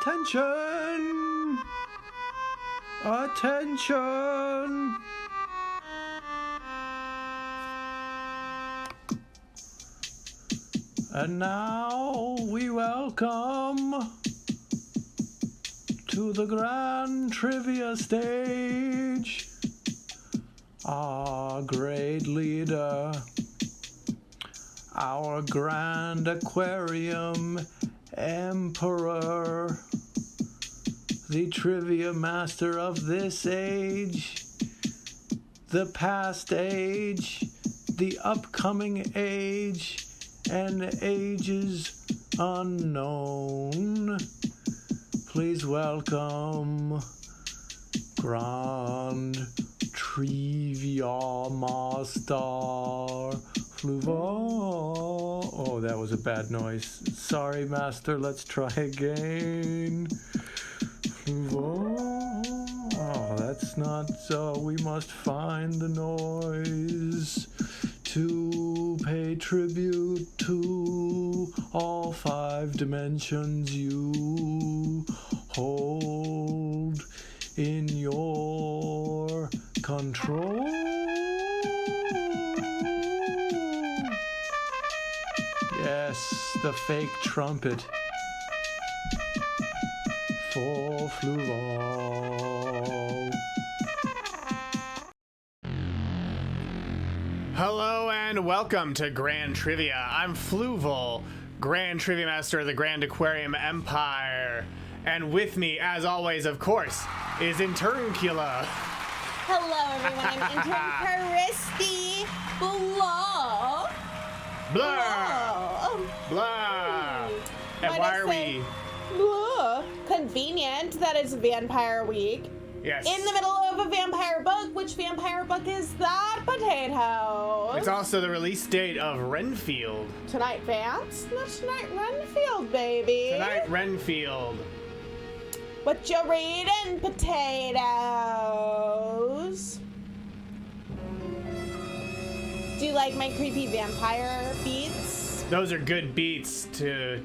Attention! Attention! And now we welcome to the Grand Trivia stage our great leader, our Grand Aquarium Emperor, the trivia master of this age, the past age, the upcoming age, and ages unknown. Please welcome Grand Trivia Master Fluval. Oh, that was a bad noise. Sorry, Master. Let's try again. Fluval. Oh, that's not. We must find the noise to pay tribute to all 5 dimensions you hold in your control. Yes, the fake trumpet for Fluval. Hello and welcome to Grand Trivia. I'm Fluval, Grand Trivia Master of the Grand Aquarium Empire. And with me, as always, of course, is Dracula. Hello, everyone. I'm intern Christy. Blah. Blah. Blah. And why are we? Blah. Convenient that it's Vampire Week. Yes. In the middle of a vampire book. Which vampire book is that? Potato. It's also the release date of Renfield. Tonight, Vance? No, tonight, Renfield, baby. Tonight, Renfield. What you reading, potatoes? Do you like my creepy vampire beats? Those are good beats to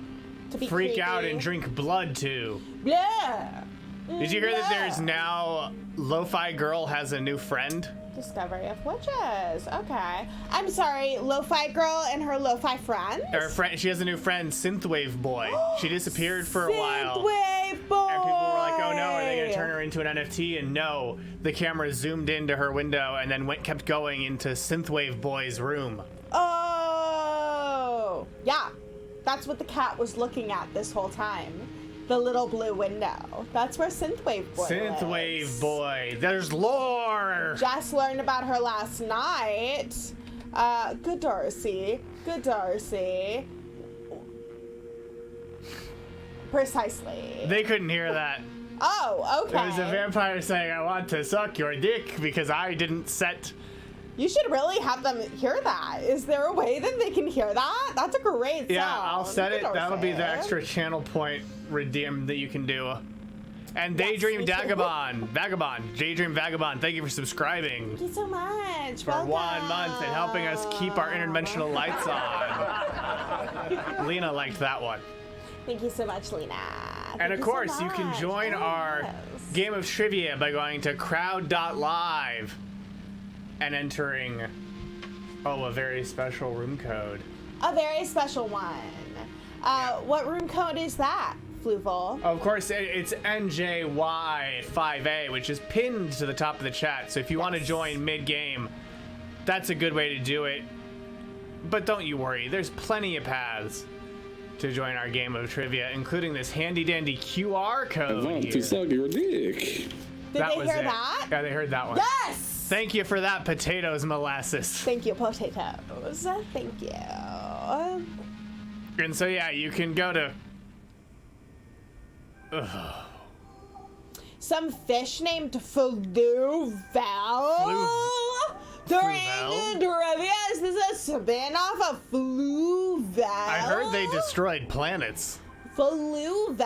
be freak creepy. out and drink blood to. Blah. Did you hear that there's now Lo-Fi Girl has a new friend? Discovery of Witches. Okay. I'm sorry, Lo-Fi Girl and her Lo-Fi friends? Her friend, she has a new friend, Synthwave Boy. She disappeared for a while. Synthwave Boy! And people were like, oh no, are they going to turn her into an NFT? And no, the camera zoomed into her window and then kept going into Synthwave Boy's room. Oh! Yeah, that's what the cat was looking at this whole time. The little blue window. That's where Synthwave Boy Synthwave lives. Boy. There's lore! Just learned about her last night. Good Darcy. Good Darcy. Precisely. They couldn't hear that. Oh, okay. It was a vampire saying, I want to suck your dick because I didn't set... You should really have them hear that. Is there a way that they can hear that? That's a great sound. Yeah, I'll set it. Good That'll be the Darcy. extra channel point redeem that you can do. And Yes, Daydream me too. Daydream Vagabond, thank you for subscribing. Thank you so much. For 1 month and helping us keep our interdimensional lights on. Lena liked that one. Thank you so much, Lena. And of course, you can join our Yes. game of trivia by going to crowd.live and entering, a very special room code. A very special one. What room code is that, Fluval? Of course, it's NJY5A, which is pinned to the top of the chat. So if you want to join mid-game, that's a good way to do it. But don't you worry, there's plenty of paths to join our game of trivia, including this handy-dandy QR code I want here. to suck your dick. Did That they was hear it. that? Yeah, they heard that one. Yes! Thank you for that, potatoes molasses. Thank you, potatoes. Thank you. And so, yeah, you can go to... Some fish named Fluval. During Fluval? the trivia, is this a spin-off of Fluval? I heard they destroyed planets. Fluval?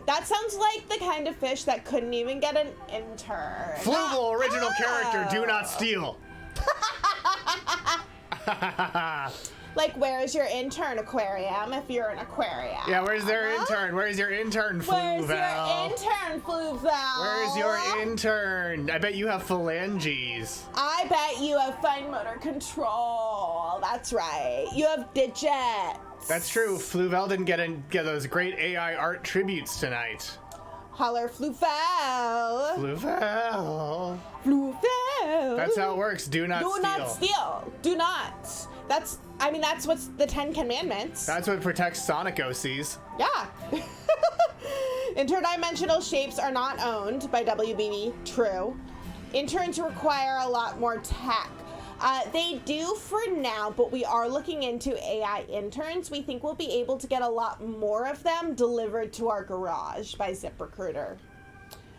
That sounds like the kind of fish that couldn't even get an intern. Fluval, original character, do not steal. Like, where's your intern, aquarium, if you're an aquarium? Yeah, where's their intern? Where's your intern, Fluval? Where's your intern, Fluval? Where's your intern? I bet you have phalanges. I bet you have fine motor control. That's right. You have digits. That's true. Fluval didn't get those great AI art tributes tonight. Holler, Fluval. Fluval. Fluval. That's how it works. Do not Do not steal. Do not. That's what's the 10 Commandments. That's what protects Sonic OCs. Yeah. Interdimensional shapes are not owned by WB. True. Interns require a lot more tech. They do for now, but we are looking into AI interns. We think we'll be able to get a lot more of them delivered to our garage by ZipRecruiter.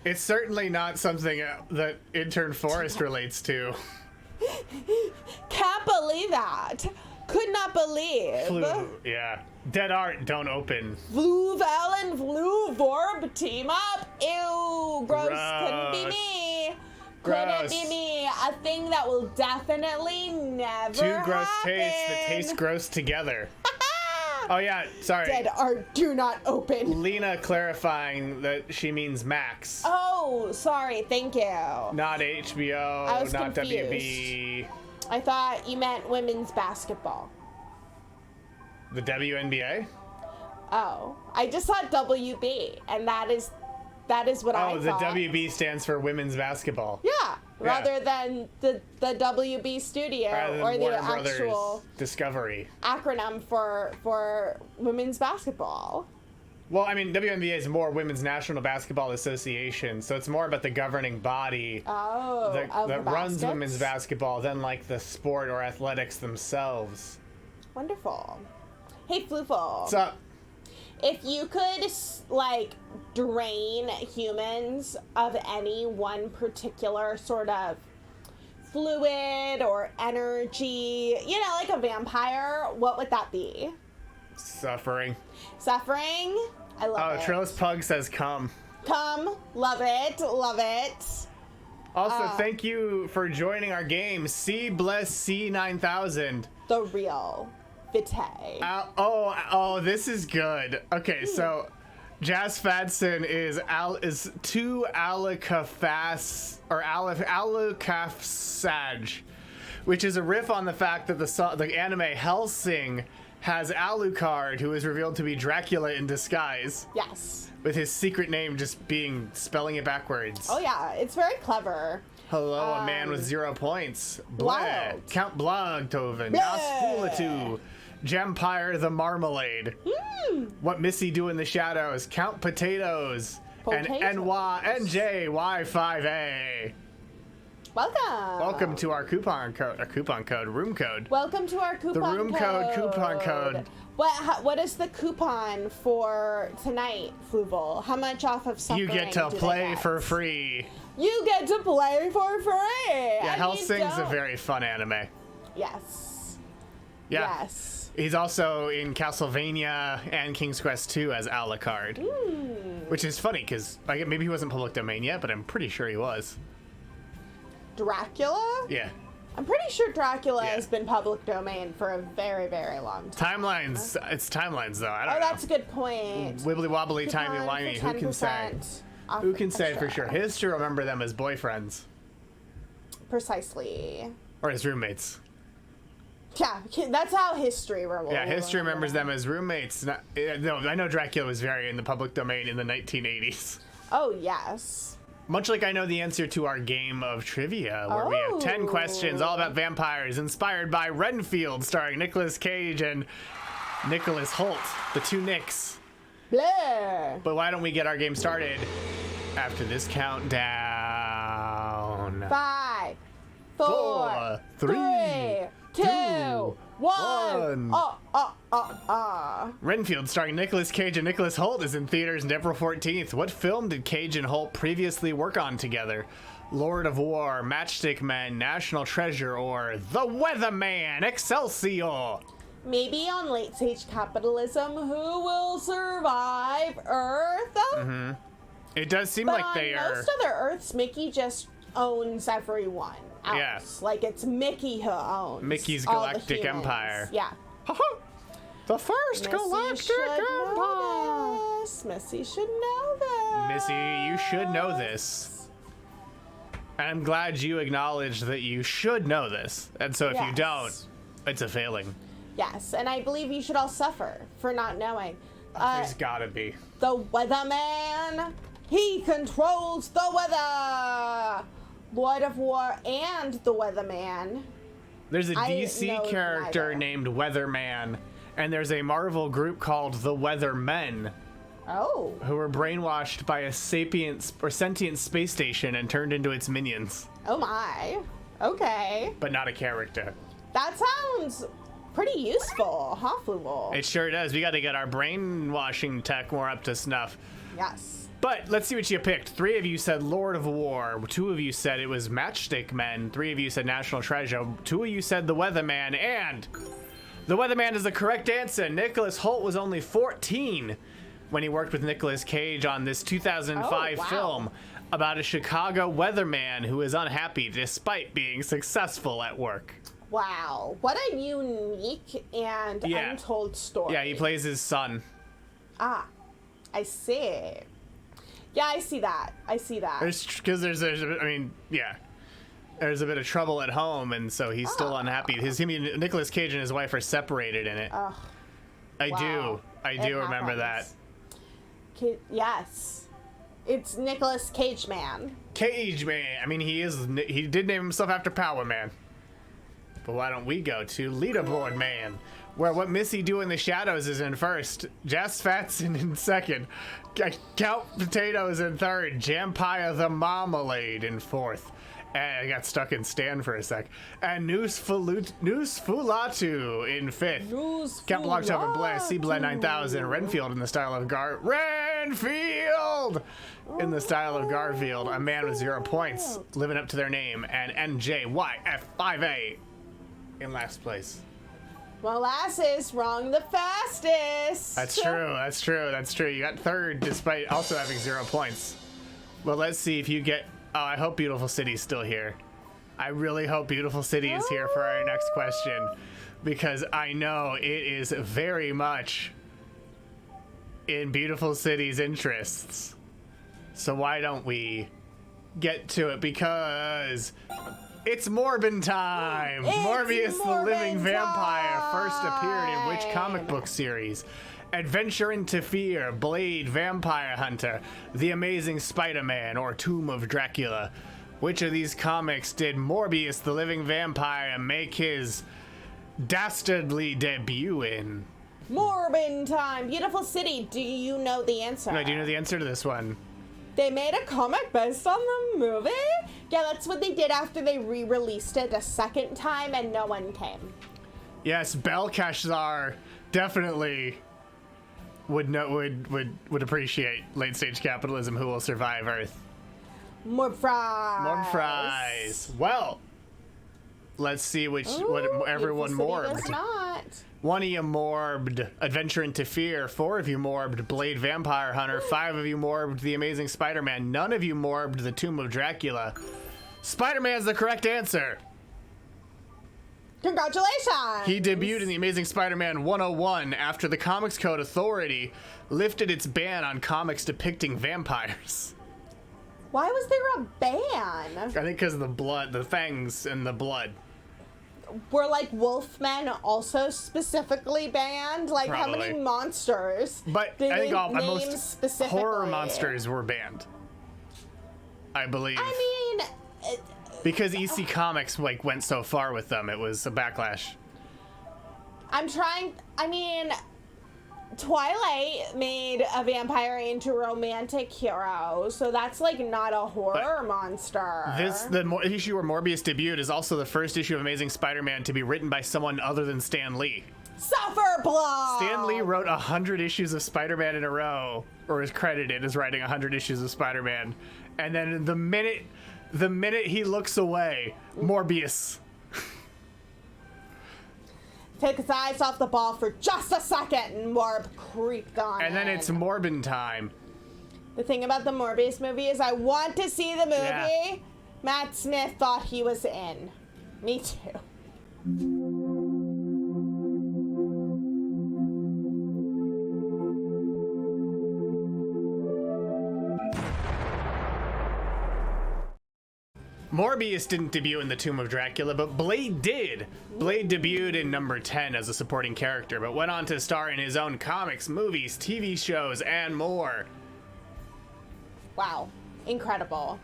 It's certainly not something that Intern Forest relates to. Can't believe that. Could not believe. Yeah. Dead art don't open. Fluval and Fluvorb team up. Ew, gross. Couldn't be me. Couldn't be me. A thing that will definitely never Two gross happen. tastes that taste gross together. Oh yeah, sorry. Dead art do not open. Lena clarifying that she means Max. Oh, sorry. Thank you. Not HBO, I was not confused. WB. I thought you meant women's basketball. The WNBA? Oh, I just thought WB, and that is what I thought. Oh, the WB stands for women's basketball. Yeah, rather than the WB studio Rather than or the Warner Brothers actual Discovery. acronym for women's basketball. Well, I mean, WNBA is more Women's National Basketball Association, so it's more about the governing body that runs women's basketball than like the sport or athletics themselves. Wonderful. Hey, Fluval. What's up? If you could, like, drain humans of any one particular sort of fluid or energy, you know, like a vampire, what would that be? Suffering. Suffering? I love it. Oh, Trillis Pug says come. Come. Love it. Love it. Also, thank you for joining our game. C bless C9000. The real Vitae. This is good. Okay, so Jazz Fadson is two Alucafas or Alucafsage, which is a riff on the fact that the anime Hellsing has Alucard, who is revealed to be Dracula in disguise. Yes. With his secret name just spelling it backwards. Oh yeah, it's very clever. Hello, a man with 0 points. Bleh. Wild. Count Blogtoven. Bleh. Nosfulatu. Jempire the Marmalade. What Missy do in the shadows? Count Potatoes. And NYNJY5A. Welcome To our coupon code, room code. Welcome to our coupon code. The room code, coupon code. What is the coupon for tonight, Fluval? How much off of Suffering You get to do they play get? for free. You get to play for free. Yeah, and Hellsing's you a don't. very fun anime. Yes. Yeah. Yes. He's also in Castlevania and King's Quest 2 as Alucard. Which is funny, because maybe he wasn't public domain yet, but I'm pretty sure he was. Dracula? Yeah. I'm pretty sure Dracula Yeah. has been public domain for a very, very long time. Timelines. It's timelines, though. I don't know. That's a good point. Wibbly wobbly, Coupon timey-wimey. for Who can say? 10% off Who can say for extra. sure? His to remember them as boyfriends. Precisely. Or as roommates. Yeah, that's how history remembers. Yeah, history remembers them as roommates. No, I know Dracula was very in the public domain in the 1980s. Oh, yes. Much like I know the answer to our game of trivia, where we have 10 questions all about vampires, inspired by Renfield, starring Nicolas Cage and Nicholas Hoult, the two Nicks. Blair. But why don't we get our game started after this countdown? 5, 4, 4, 3, 2, 1. 1. Renfield, starring Nicolas Cage and Nicholas Hoult, is in theaters on April 14th. What film did Cage and Hoult previously work on together? Lord of War, Matchstick Men, National Treasure, or The Weatherman, Excelsior? Maybe on late stage capitalism, who will survive Earth? It does seem But like on they are. most other Earths, Mickey just owns everyone else. Yeah. Like it's Mickey who owns Mickey's all the Galactic humans. Empire. Yeah. The first galactic empire. Missy should know this. Missy, you should know this. And I'm glad you acknowledged that you should know this. And so if you don't, it's a failing. Yes, and I believe you should all suffer for not knowing. There's gotta be. The weatherman. He controls the weather. Lord of War and the weatherman. There's a DC character named Weatherman, and there's a Marvel group called the Weathermen. Oh. Who were brainwashed by a sentient space station and turned into its minions. Oh my. Okay. But not a character. That sounds pretty useful, huh, Fluval? It sure does. We got to get our brainwashing tech more up to snuff. Yes. But let's see what you picked. 3 of you said Lord of War. 2 of you said it was Matchstick Men. 3 of you said National Treasure. 2 of you said the Weatherman. And the Weatherman is the correct answer. Nicolas Hoult was only 14 when he worked with Nicolas Cage on this 2005 film about a Chicago weatherman who is unhappy despite being successful at work. Wow. What a unique and untold story. Yeah, he plays his son. Ah, I see. Yeah, I see that. Because there's a bit of trouble at home, and so he's still unhappy. Nicolas Cage and his wife are separated in it. I do remember that. Yes. It's Nicolas Cage Man. Cage Man. I mean, he did name himself after Power Man. But why don't we go to Leaderboard Man, where What Missy Do in the Shadows is in first, Jazz Fatson in second, Count Potatoes in third, Jampire the Marmalade in fourth. And I got stuck in Stan for a sec. And Nosfulatu in fifth. Count Blocktober Bless, C-Blend 9000, Renfield in the style of Renfield! In the style of Garfield, a man with 0 points, living up to their name, and NJYF5A in last place. Molasses wrong the fastest. That's true. You got third despite also having 0 points. Well, let's see if you get... Oh, I hope Beautiful City's still here. I really hope Beautiful City is here for our next question, because I know it is very much in Beautiful City's interests. So why don't we get to it, because it's Morbin time! Morbius the Living Vampire first appeared in which comic book series? Adventure into Fear, Blade, Vampire Hunter, The Amazing Spider-Man, or Tomb of Dracula. Which of these comics did Morbius the Living Vampire make his dastardly debut in? Morbin time! Beautiful City, do you know the answer? No, do you know the answer to this one? They made a comic based on the movie? Yeah, that's what they did after they re-released it a second time and no one came. Yes, Belkashzar definitely would appreciate late stage capitalism. Who will survive Earth? More fries. More fries. Well, let's see what everyone morbed. Does not. 1 of you morbed Adventure into Fear. 4 of you morbed Blade Vampire Hunter. 5 of you morbed The Amazing Spider-Man. None of you morbed The Tomb of Dracula. Spider-Man's the correct answer. Congratulations! He debuted in The Amazing Spider-Man 101 after the Comics Code Authority lifted its ban on comics depicting vampires. Why was there a ban? I think because of the blood, the fangs and the blood. Were like Wolfmen also specifically banned? Like Probably. How many monsters? But did I think they most name specifically? horror monsters were banned, I believe. I mean, because EC Comics went so far with them, it was a backlash. Twilight made a vampire into a romantic hero, so that's like not a horror monster. The issue where Morbius debuted is also the first issue of Amazing Spider-Man to be written by someone other than Stan Lee. Suffer blood! Stan Lee wrote 100 issues of Spider-Man in a row, or is credited as writing 100 issues of Spider-Man, and then the minute he looks away, Morbius. Take his eyes off the ball for just a second and Morb creeped on And then in. it's Morbin time. The thing about the Morbius movie is I want to see the movie. Yeah. Matt Smith thought he was in. Me too. Morbius didn't debut in the Tomb of Dracula, but Blade did. Blade debuted in number 10 as a supporting character, but went on to star in his own comics, movies, TV shows, and more. Wow. Incredible.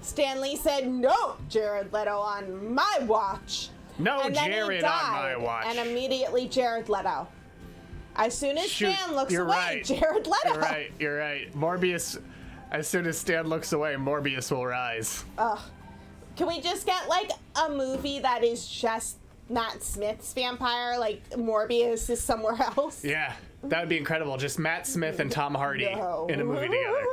Stan Lee said, no, Jared Leto on my watch. No and then Jared he died, on my watch. And immediately Jared Leto. As soon as Shoot, Stan looks you're away, right. Jared Leto. You're right. Morbius, as soon as Stan looks away, Morbius will rise. Ugh. Can we just get, like, a movie that is just Matt Smith's vampire? Like, Morbius is somewhere else? Yeah, that would be incredible. Just Matt Smith and Tom Hardy in a movie together.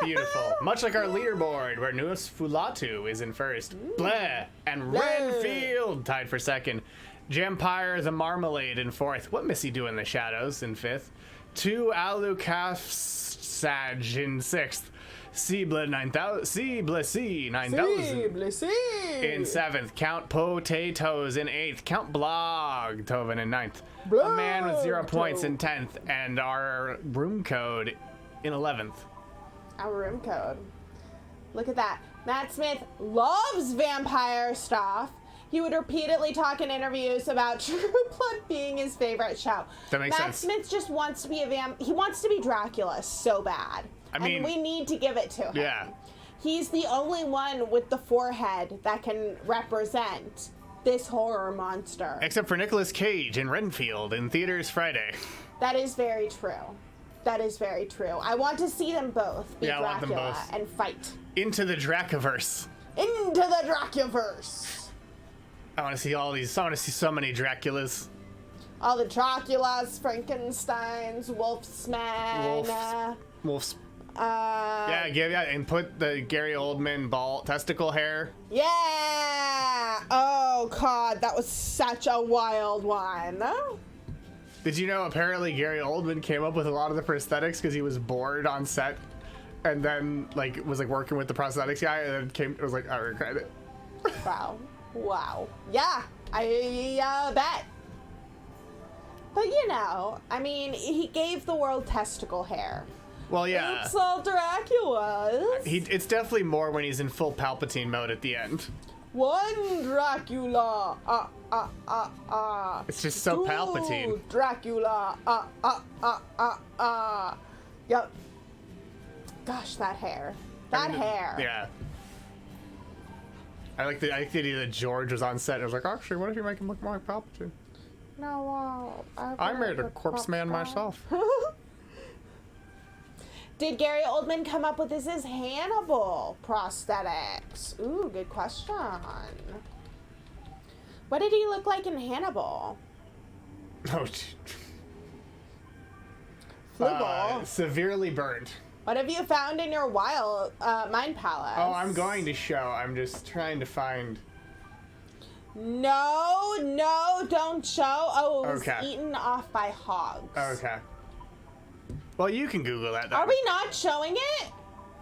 Beautiful. Much like our leaderboard, where Nosferatu is in first. Bleh. And Renfield tied for second. Jampire the Marmalade in fourth. What Missy do in the shadows in fifth. 2 Alucafsage in sixth. Cible 9000 in seventh. Count Potatoes in eighth. Count Blogtoven in ninth. A Man with 0 points in 10th. And our room code in 11th. Our room code. Look at that. Matt Smith loves vampire stuff. He would repeatedly talk in interviews about True Blood being his favorite show. That makes Matt sense. Smith just wants to be he wants to be Dracula so bad. I mean, and we need to give it to him. Yeah. He's the only one with the forehead that can represent this horror monster. Except for Nicolas Cage in Renfield in theaters Friday. That is very true. That is very true. I want to see them both be Yeah, I want them Dracula both. and fight. Into the Dracaverse. Into the Dracuverse. I want to see all these. I want to see so many Draculas. All the Draculas, Frankensteins, Wolfsmen. Wolf's. Yeah, And put the Gary Oldman testicle hair. Yeah! Oh, God, that was such a wild one. Did you know apparently Gary Oldman came up with a lot of the prosthetics because he was bored on set, and then was working with the prosthetics guy, and then was like, I regret it. Wow. Wow. Yeah, I bet. But I mean, he gave the world testicle hair. Well, yeah. It's all Draculas. It's definitely more when he's in full Palpatine mode at the end. One Dracula. It's just so Two Palpatine. Dracula. Yep. Gosh, that hair. Hair. Yeah. I like the idea that George was on set and was like, actually, what if you make him look more like Palpatine? No, I made a corpse man myself. Did Gary Oldman come up with his Hannibal prosthetics? Ooh, good question. What did he look like in Hannibal? Oh, Fluval. severely burned. What have you found in your wild mind palace? Oh, I'm going to show. I'm just trying to find. No, don't show. Oh, it was Okay. eaten off by hogs. Okay. Well, you can Google that. Are we not showing it?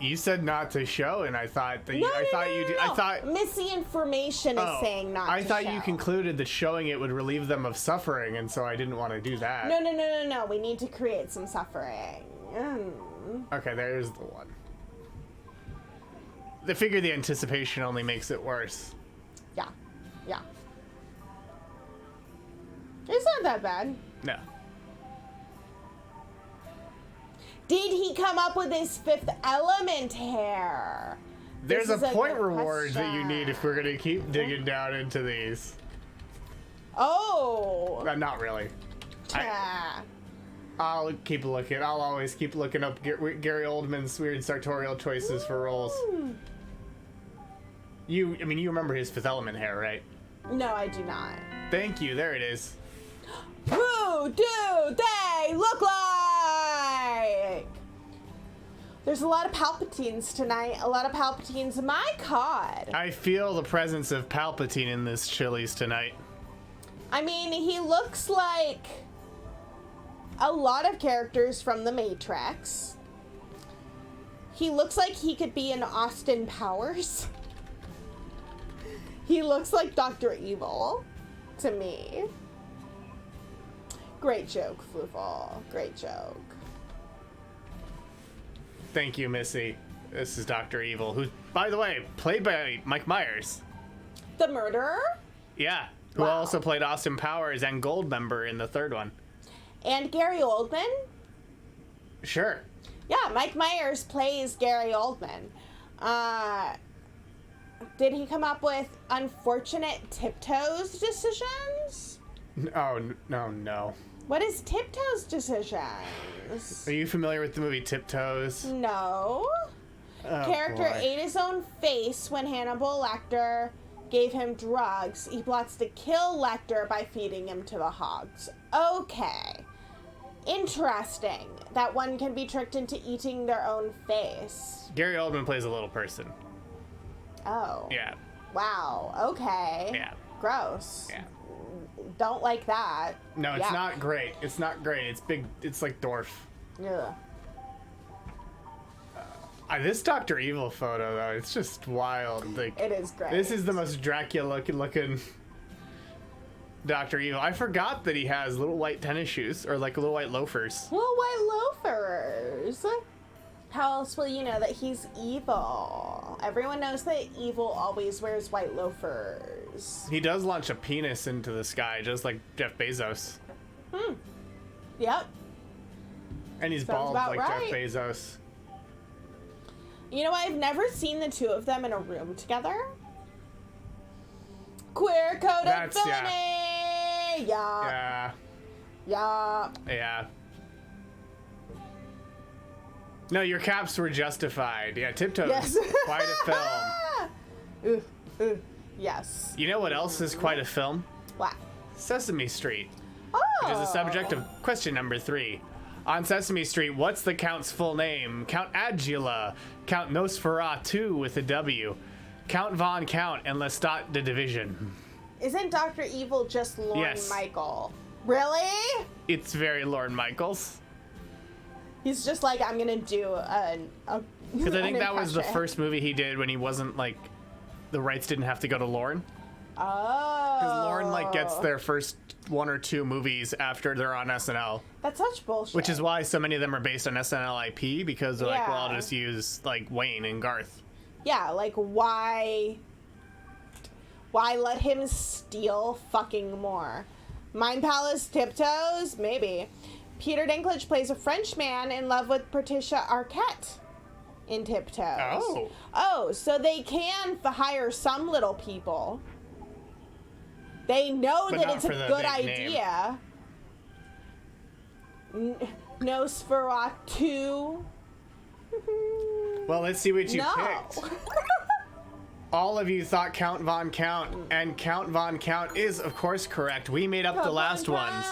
You said not to show, and I thought that No, I thought you did. no. I thought. Misinformation is Oh, saying not I to thought show. you concluded that showing it would relieve them of suffering, and so I didn't want to do that. No. We need to create some suffering. Okay, there's the one. I figure the anticipation only makes it worse. Yeah. It's not that bad. No. Did he come up with his Fifth Element hair? There's This a is point good reward that you need if we're question. going to keep digging down into these. Oh. Not really. Yeah. I'll keep looking. I'll always keep looking up Gary Oldman's weird sartorial choices for roles. You remember his Fifth Element hair, right? No, I do not. Thank you. There it is. Who do they look like? There's a lot of Palpatines tonight. A lot of Palpatines. My God. I feel the presence of Palpatine in this Chili's tonight. I mean, he looks like a lot of characters from The Matrix. He looks like he could be in Austin Powers. He looks like Dr. Evil to me. Great joke, Fluval. Great joke. Thank you, Missy. This is Dr. Evil, who, by the way, played by Mike Myers. The murderer? Yeah, who Wow. also played Austin Powers and Goldmember in the third one. And Gary Oldman? Sure. Yeah, Mike Myers plays Gary Oldman. Did he come up with unfortunate Tiptoes decisions? Oh, no. What is Tiptoes decisions? Are you familiar with the movie Tiptoes? No. Oh, Character boy. ate his own face when Hannibal Lecter gave him drugs. He plots to kill Lecter by feeding him to the hogs. Okay. Interesting. That one can be tricked into eating their own face. Gary Oldman plays a little person. Oh. Yeah. Wow. Okay. Yeah. Gross. Yeah. Don't like that. No, it's Yeah. not great. It's not great. It's big. It's like dwarf. Ugh. This Dr. Evil photo, though, it's just wild. Like, It is great. this is the most Dracula looking Dr. Evil. I forgot that he has little white tennis shoes, or like little white loafers. Little white loafers. How else will you know that he's evil? Everyone knows that evil always wears white loafers. He does launch a penis into the sky, just like Jeff Bezos. Yep. And he's Sounds bald about like right. Jeff Bezos. You know, I've never seen the two of them in a room together. Queer coded That's- funny. Yeah. Yeah. Yeah. Yeah. No, your caps were justified. Yeah, Tiptoes. Yes. Quite a film. Yes. You know what else is quite a film? What? Sesame Street, Oh. which is the subject of question number 3. On Sesame Street, what's the Count's full name? Count Agula, Count Nosferatu with a W, Count Von Count, and Lestat de Division. Isn't Dr. Evil just Lorne Yes. Michael? Really? It's very Lorne Michaels. He's just like, I'm gonna do a Because I think that was the impression. first movie he did when he wasn't like, the rights didn't have to go to Lorne. Oh. Because Lorne like gets their first 1 or 2 movies after they're on SNL, That's such bullshit. which is why so many of them are based on SNL IP, because they're like, well, I'll Yeah. just use like Wayne and Garth. Yeah, like why let him steal fucking more? Mind Palace Tiptoes? Maybe. Peter Dinklage plays a French man in love with Patricia Arquette in Tiptoes. Oh, so they can hire some little people. They know But that not it's a for the good big name. idea. Nosferatu. Well, let's see what you No. picked. All of you thought Count Von Count, and Count Von Count is, of course, correct. We made up the last ones.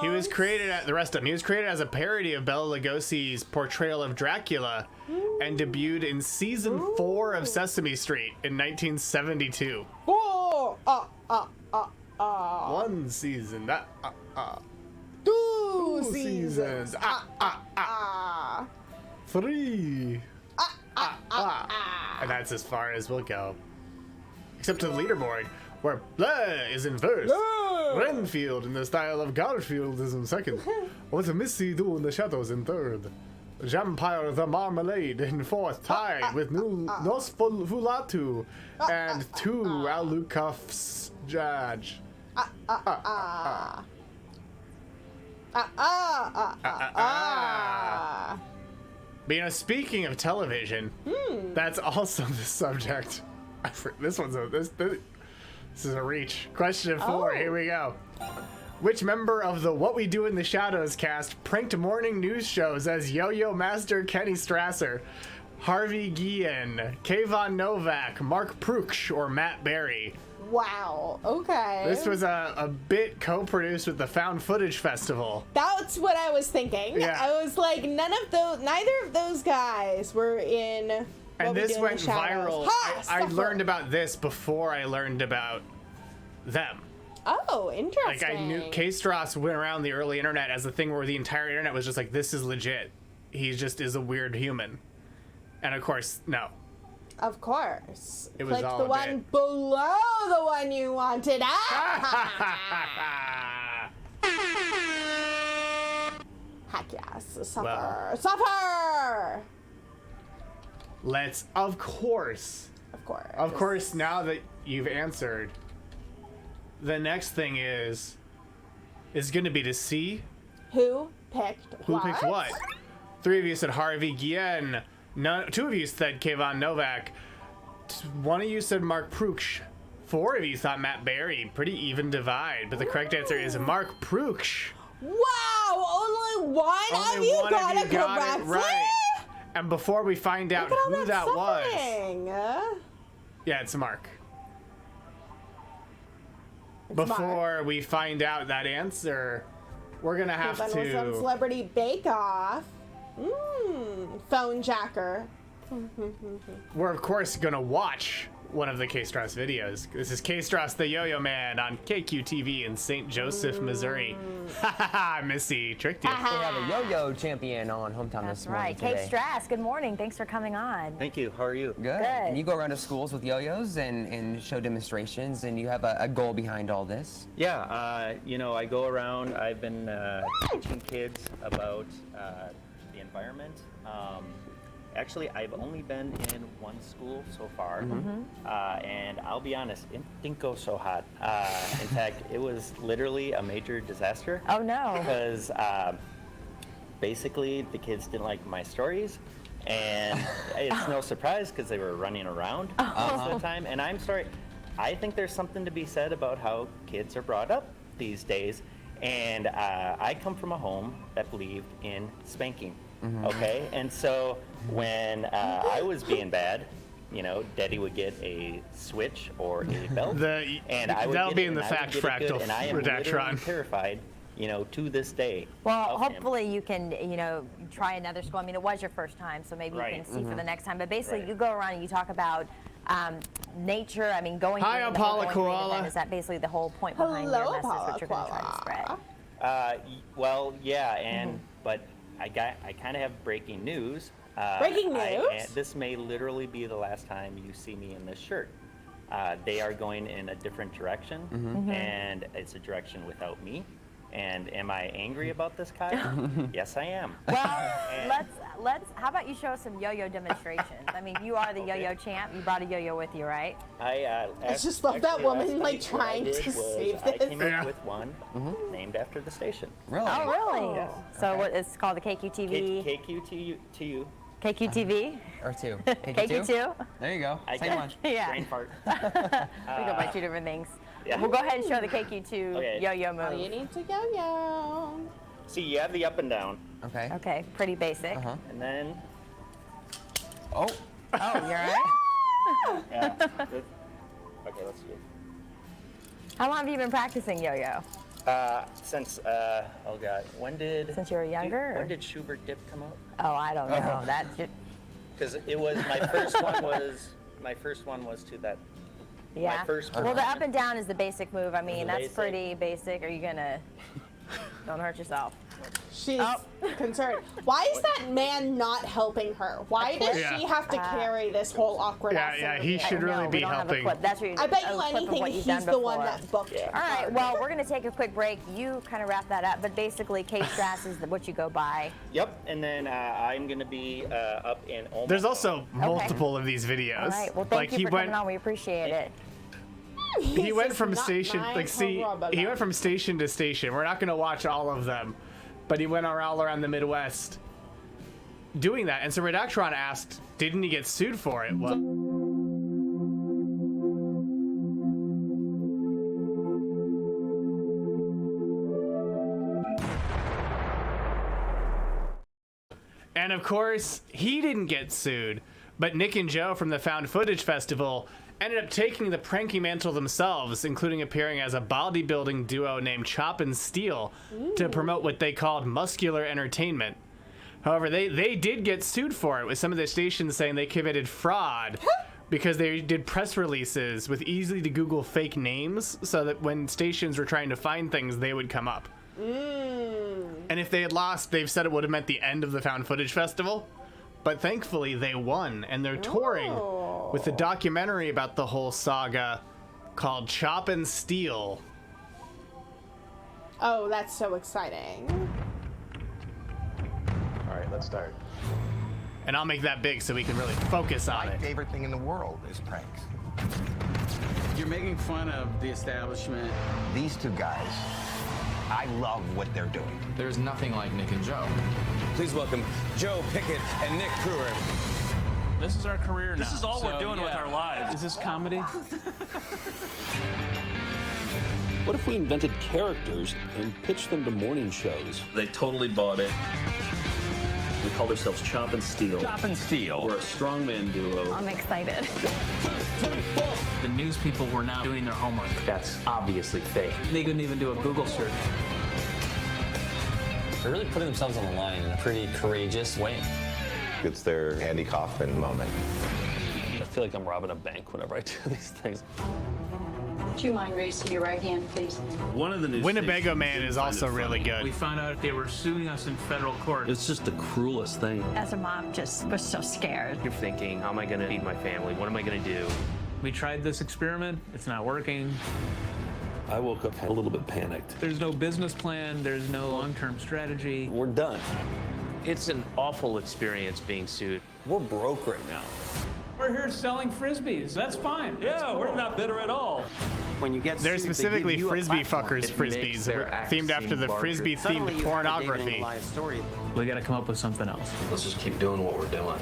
He was created at the rest of them. He was created as a parody of Bela Lugosi's portrayal of Dracula, and debuted in season 4 of Sesame Street in 1972. Oh, One season. two seasons. Ah. 3. And that's as far as we'll go. Except to the leaderboard, where Blair is in first. Renfield in the style of Garfield is in second. What Missy do in the shadows in third. Jampire the Marmalade in fourth, tied with Nosferatu and 2 Alucuf's Judge. But you know, speaking of television, that's also the subject. This is a reach. Question 4. Oh. Here we go. Which member of the What We Do in the Shadows cast pranked morning news shows as Yo-Yo Master Kenny Strasser, Harvey Guillen, Kayvon Novak, Mark Pruksch, or Matt Berry? Wow. Okay. This was a bit co-produced with the Found Footage Festival. That's what I was thinking. Yeah. I was like, neither of those guys were in. What And We this Do in went the Shadows. viral. Ha! I Suffer. learned about this before I learned about them. Oh, interesting. Like, I knew K-Strauss went around the early internet as a thing where the entire internet was just like, this is legit. He just is a weird human. And of course, no. Of course. It was Click all the a one bit. below the one you wanted. Heck yes. Suffer. Well. Suffer! let's, of course, now that you've answered, the next thing is going to be to see Who picked what. 3 of you said Harvey Guillen. 2 of you said Kayvon Novak. 1 of you said Mark Pruksch. 4 of you thought Matt Berry. Pretty even divide, but the correct answer is Mark Pruksch. Wow, only one of you got it correctly? Right. And before we find out who that was, yeah, it's Mark. Before we find out that answer, we're gonna have to. Some Celebrity Bake Off. Phone jacker. We're of course gonna watch one of the K-Strauss videos. This is K-Strauss the Yo-Yo Man on KQTV in St. Joseph, Missouri. Ha Missy, tricked you. We have a yo-yo champion on Hometown this morning today. K-Strauss, good morning. Thanks for coming on. Thank you. How are you? Good. And you go around to schools with yo-yos and show demonstrations, and you have a goal behind all this. Yeah, you know, I go around. I've been teaching kids about the environment. Actually, I've only been in one school so far, and I'll be honest, it didn't go so hot. In fact, it was literally a major disaster. Oh no! Because basically, the kids didn't like my stories, and it's no surprise because they were running around most of the time. And I'm sorry, I think there's something to be said about how kids are brought up these days. And I come from a home that believed in spanking. Okay, and so when I was being bad, you know, Daddy would get a switch or a belt, and I would that'll get be it, in the and I fact would get it fractal good, and I am literally redaction. terrified, you know, to this day. Well, hopefully you can, you know, try another school. I mean, it was your first time, so maybe you can see for the next time. But basically, you go around and you talk about nature. I mean, going. Hi, green, Apollo going Koala. green, is that basically the whole point behind your message, what you're going to try to spread? Well, yeah, and but I kind of have breaking news. Breaking news? This may literally be the last time you see me in this shirt. They are going in a different direction, and it's a direction without me. And am I angry about this, Kyle? Yes, I am. Well, let's. How about you show us some yo-yo demonstrations? I mean, you are the yo-yo champ. You brought a yo-yo with you, right? I just love that woman like trying to save I this. came up with one named after the station. Really? Oh, really? Yes. So what it's called the KQTV. KQTU. KQTV. Or two. KQ2. There you go. I Same one. Yeah. Brain fart. We go by 2 different things. Yeah. We'll go ahead and show the KQ2 yo-yo move. Oh, you need to yo-yo. See, you have the up and down, Okay. Okay, pretty basic. and then Oh. Oh, you're right. yeah. Okay, let's do it. How long have you been practicing yo-yo? Since oh god, Since you were younger, or? When did Schubert Dip come out? Oh, I don't know. That's just, Because it was my first one was to that. yeah. My first Well, the up and down is the basic move. I mean, The that's basic. pretty basic. Are you gonna? Don't hurt yourself. She's concerned. Why is that man not helping her? Why does Yeah. she have to carry this whole awkward ass Yeah, interview? he should really No, be we don't have a helping. clip. That's what you, I bet you a clip of anything what you've done he's the one before. that booked her. All right, well, we're going to take a quick break. You kind of wrap that up, but basically, K-Strauss is what you go by. Yep, and then I'm gonna be up in Omaha. There's also multiple of these videos. All right, well, thank you he for went, coming on. We appreciate it. he went just from not station, nice like, see, or he went from station to station. We're not going to watch all of them, but he went all around the Midwest doing that. And so Redaktron asked, didn't he get sued for it? Well, and of course, he didn't get sued, but Nick and Joe from the Found Footage Festival ended up taking the pranky mantle themselves, including appearing as a bodybuilding duo named Chop and Steel to promote what they called muscular entertainment. However, they did get sued for it, with some of the stations saying they committed fraud because they did press releases with easy to Google fake names so that when stations were trying to find things, they would come up. And if they had lost, they've said it would have meant the end of the Found Footage Festival. But thankfully, they won, and they're touring with a documentary about the whole saga called Chop and Steel. Oh, that's so exciting. All right, let's start. And I'll make that big so we can really focus on My it. favorite thing in the world is pranks. You're making fun of the establishment. These two guys, I love what they're doing. There's nothing like Nick and Joe. Please welcome Joe Pickett and Nick Kruger. This is our career now. This is all we're doing with our lives. Is this comedy? What if we invented characters and pitched them to morning shows? They totally bought it. We called ourselves Chop and Steal. Chop and Steal. We're a strongman duo. I'm excited. The news people were now doing their homework. That's obviously fake. They couldn't even do a Google search. They're really putting themselves on the line in a pretty courageous way. It's their Andy Kaufman moment. I feel like I'm robbing a bank whenever I do these things. Would you mind raising your right hand, please? One of the news Winnebago stations Man is find also it really funny. good. We found out they were suing us in federal court. It's just the cruelest thing. As a mom, just was so scared. You're thinking, how am I going to feed my family? What am I going to do? We tried this experiment. It's not working. I woke up a little bit panicked. There's no business plan. There's no long-term strategy. We're done. It's an awful experience being sued. We're broke right now. We're here selling Frisbees. That's fine. Yeah, we're not bitter at all. When you get They're sued, they specifically give you a Frisbee platform. fuckers It makes Frisbees, their act themed after seem the larger. Frisbee Suddenly themed you have a David and pornography. Goliath story. We got to come up with something else. Let's just keep doing what we're doing.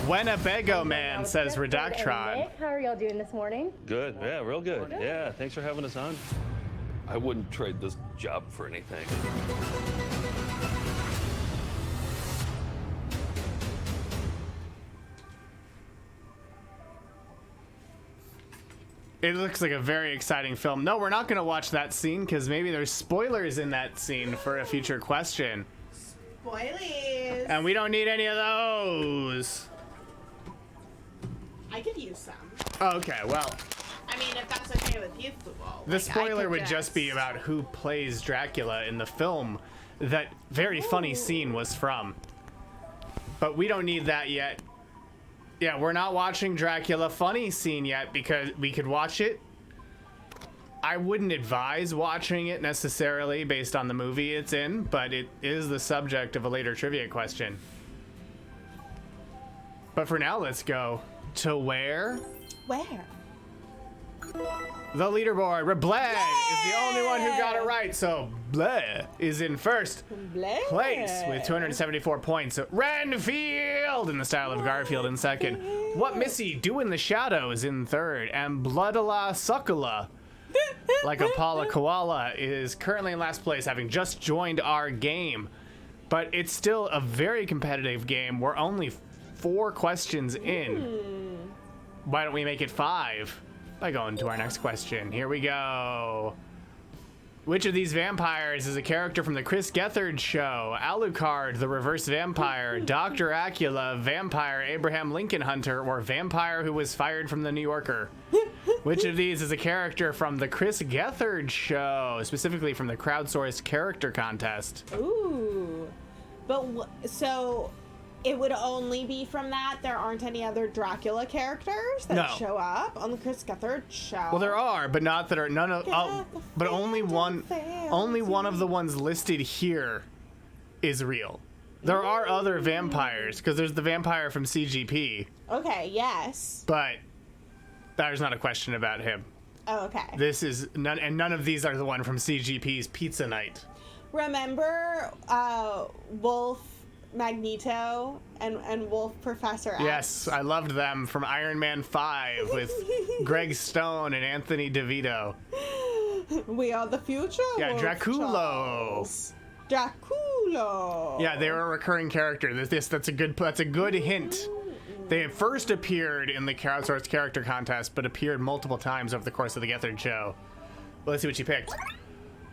Winnebago Man, says Redactron. Nick, how are y'all doing this morning? Good. Yeah, real good. Yeah, thanks for having us on. I wouldn't trade this job for anything. It looks like a very exciting film. No, we're not going to watch that scene because maybe there's spoilers in that scene for a future question. Spoilies. And we don't need any of those. I could use some. Okay, well, I mean, if that's okay with you, Fluval. the spoiler would just be about who plays Dracula in the film that very funny scene was from. But we don't need that yet. Yeah, we're not watching Dracula funny scene yet because we could watch it. I wouldn't advise watching it necessarily based on the movie it's in, but it is the subject of a later trivia question. But for now, let's go to where? Where? The leaderboard. Rebleh is the only one who got it right, so Bleh is in first Bleh. place with 274 points. Renfield in the style of Garfield in second. What Missy Do in the Shadows in third, and Bloodala Suckula, like a Paula Koala, is currently in last place, having just joined our game. But it's still a very competitive game. We're only 4 questions in. Why don't we make it 5? By going to our next question. Here we go. Which of these vampires is a character from the Chris Gethard show? Alucard, the reverse vampire, Dr. Acula, vampire Abraham Lincoln Hunter, or vampire who was fired from the New Yorker? Which of these is a character from the Chris Gethard show, specifically from the crowdsourced character contest? Ooh. But so it would only be from that. There aren't any other Dracula characters that show up on the Chris Gethard show. Well, there are, but not that are none of. But only one. Only one of the ones listed here is real. There are other vampires because there's the vampire from CGP. Okay. Yes. But there's not a question about him. Oh, okay. This is none, and none of these are the one from CGP's Pizza Night. Remember, Wolf Magneto and Wolf Professor X? Yes, I loved them from Iron Man 5 with Greg Stone and Anthony DeVito. We are the future. Yeah, Wolf Dracula. Charles. Dracula. Yeah, they were a recurring character. That's a good hint. They had first appeared in the crowdsourced character contest, but appeared multiple times over the course of the Gethard show. Well, let's see what you picked.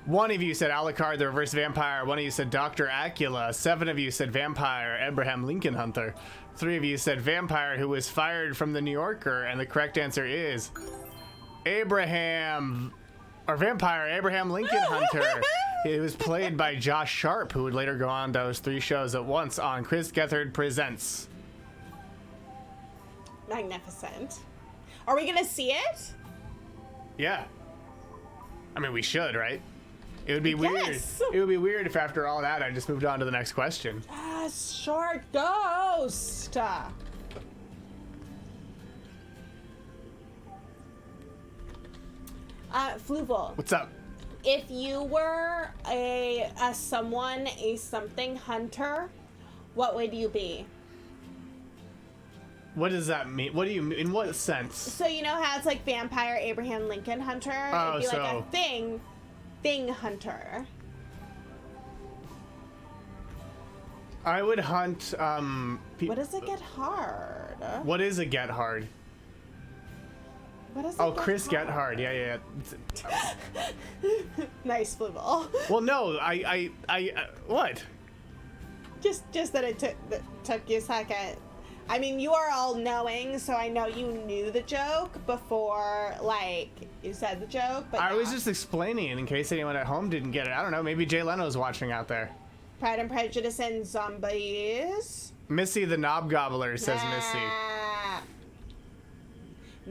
One of you said Alucard, the reverse vampire. One of you said Dr. Acula. 7 of you said vampire, Abraham Lincoln Hunter. 3 of you said vampire who was fired from the New Yorker, and the correct answer is vampire Abraham Lincoln Hunter. It was played by Josh Sharp, who would later go on to host 3 shows at once on Chris Gethard Presents. Magnificent. Are we gonna see it? Yeah. I mean, we should, right? It would be weird. Yes. It would be weird if after all that I just moved on to the next question. Yes, shark ghost. Fluval. What's up? If you were a something hunter, what would you be? What does that mean? What do you mean? In what sense? So you know how it's like vampire Abraham Lincoln hunter? Oh, It'd be like so- a thing hunter. I would hunt. What does it get hard? What is a get hard? What does it Oh, get Chris hard? Get Hard. Yeah. Nice, Fluval. Well, no, what? Just that it took you a second. I mean, you are all knowing, so I know you knew the joke before, like, you said the joke, but I was just explaining it in case anyone at home didn't get it. I don't know. Maybe Jay Leno's watching out there. Pride and Prejudice and Zombies. Missy the Knob Gobbler, says Missy.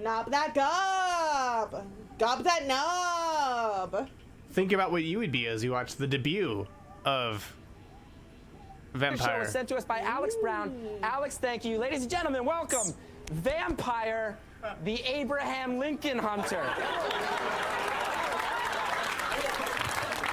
Knob that gob! Gob that knob! Think about what you would be as you watch the debut of This show Vampire. was sent to us by Alex Brown. Alex, thank you. Ladies and gentlemen, welcome Vampire, the Abraham Lincoln Hunter.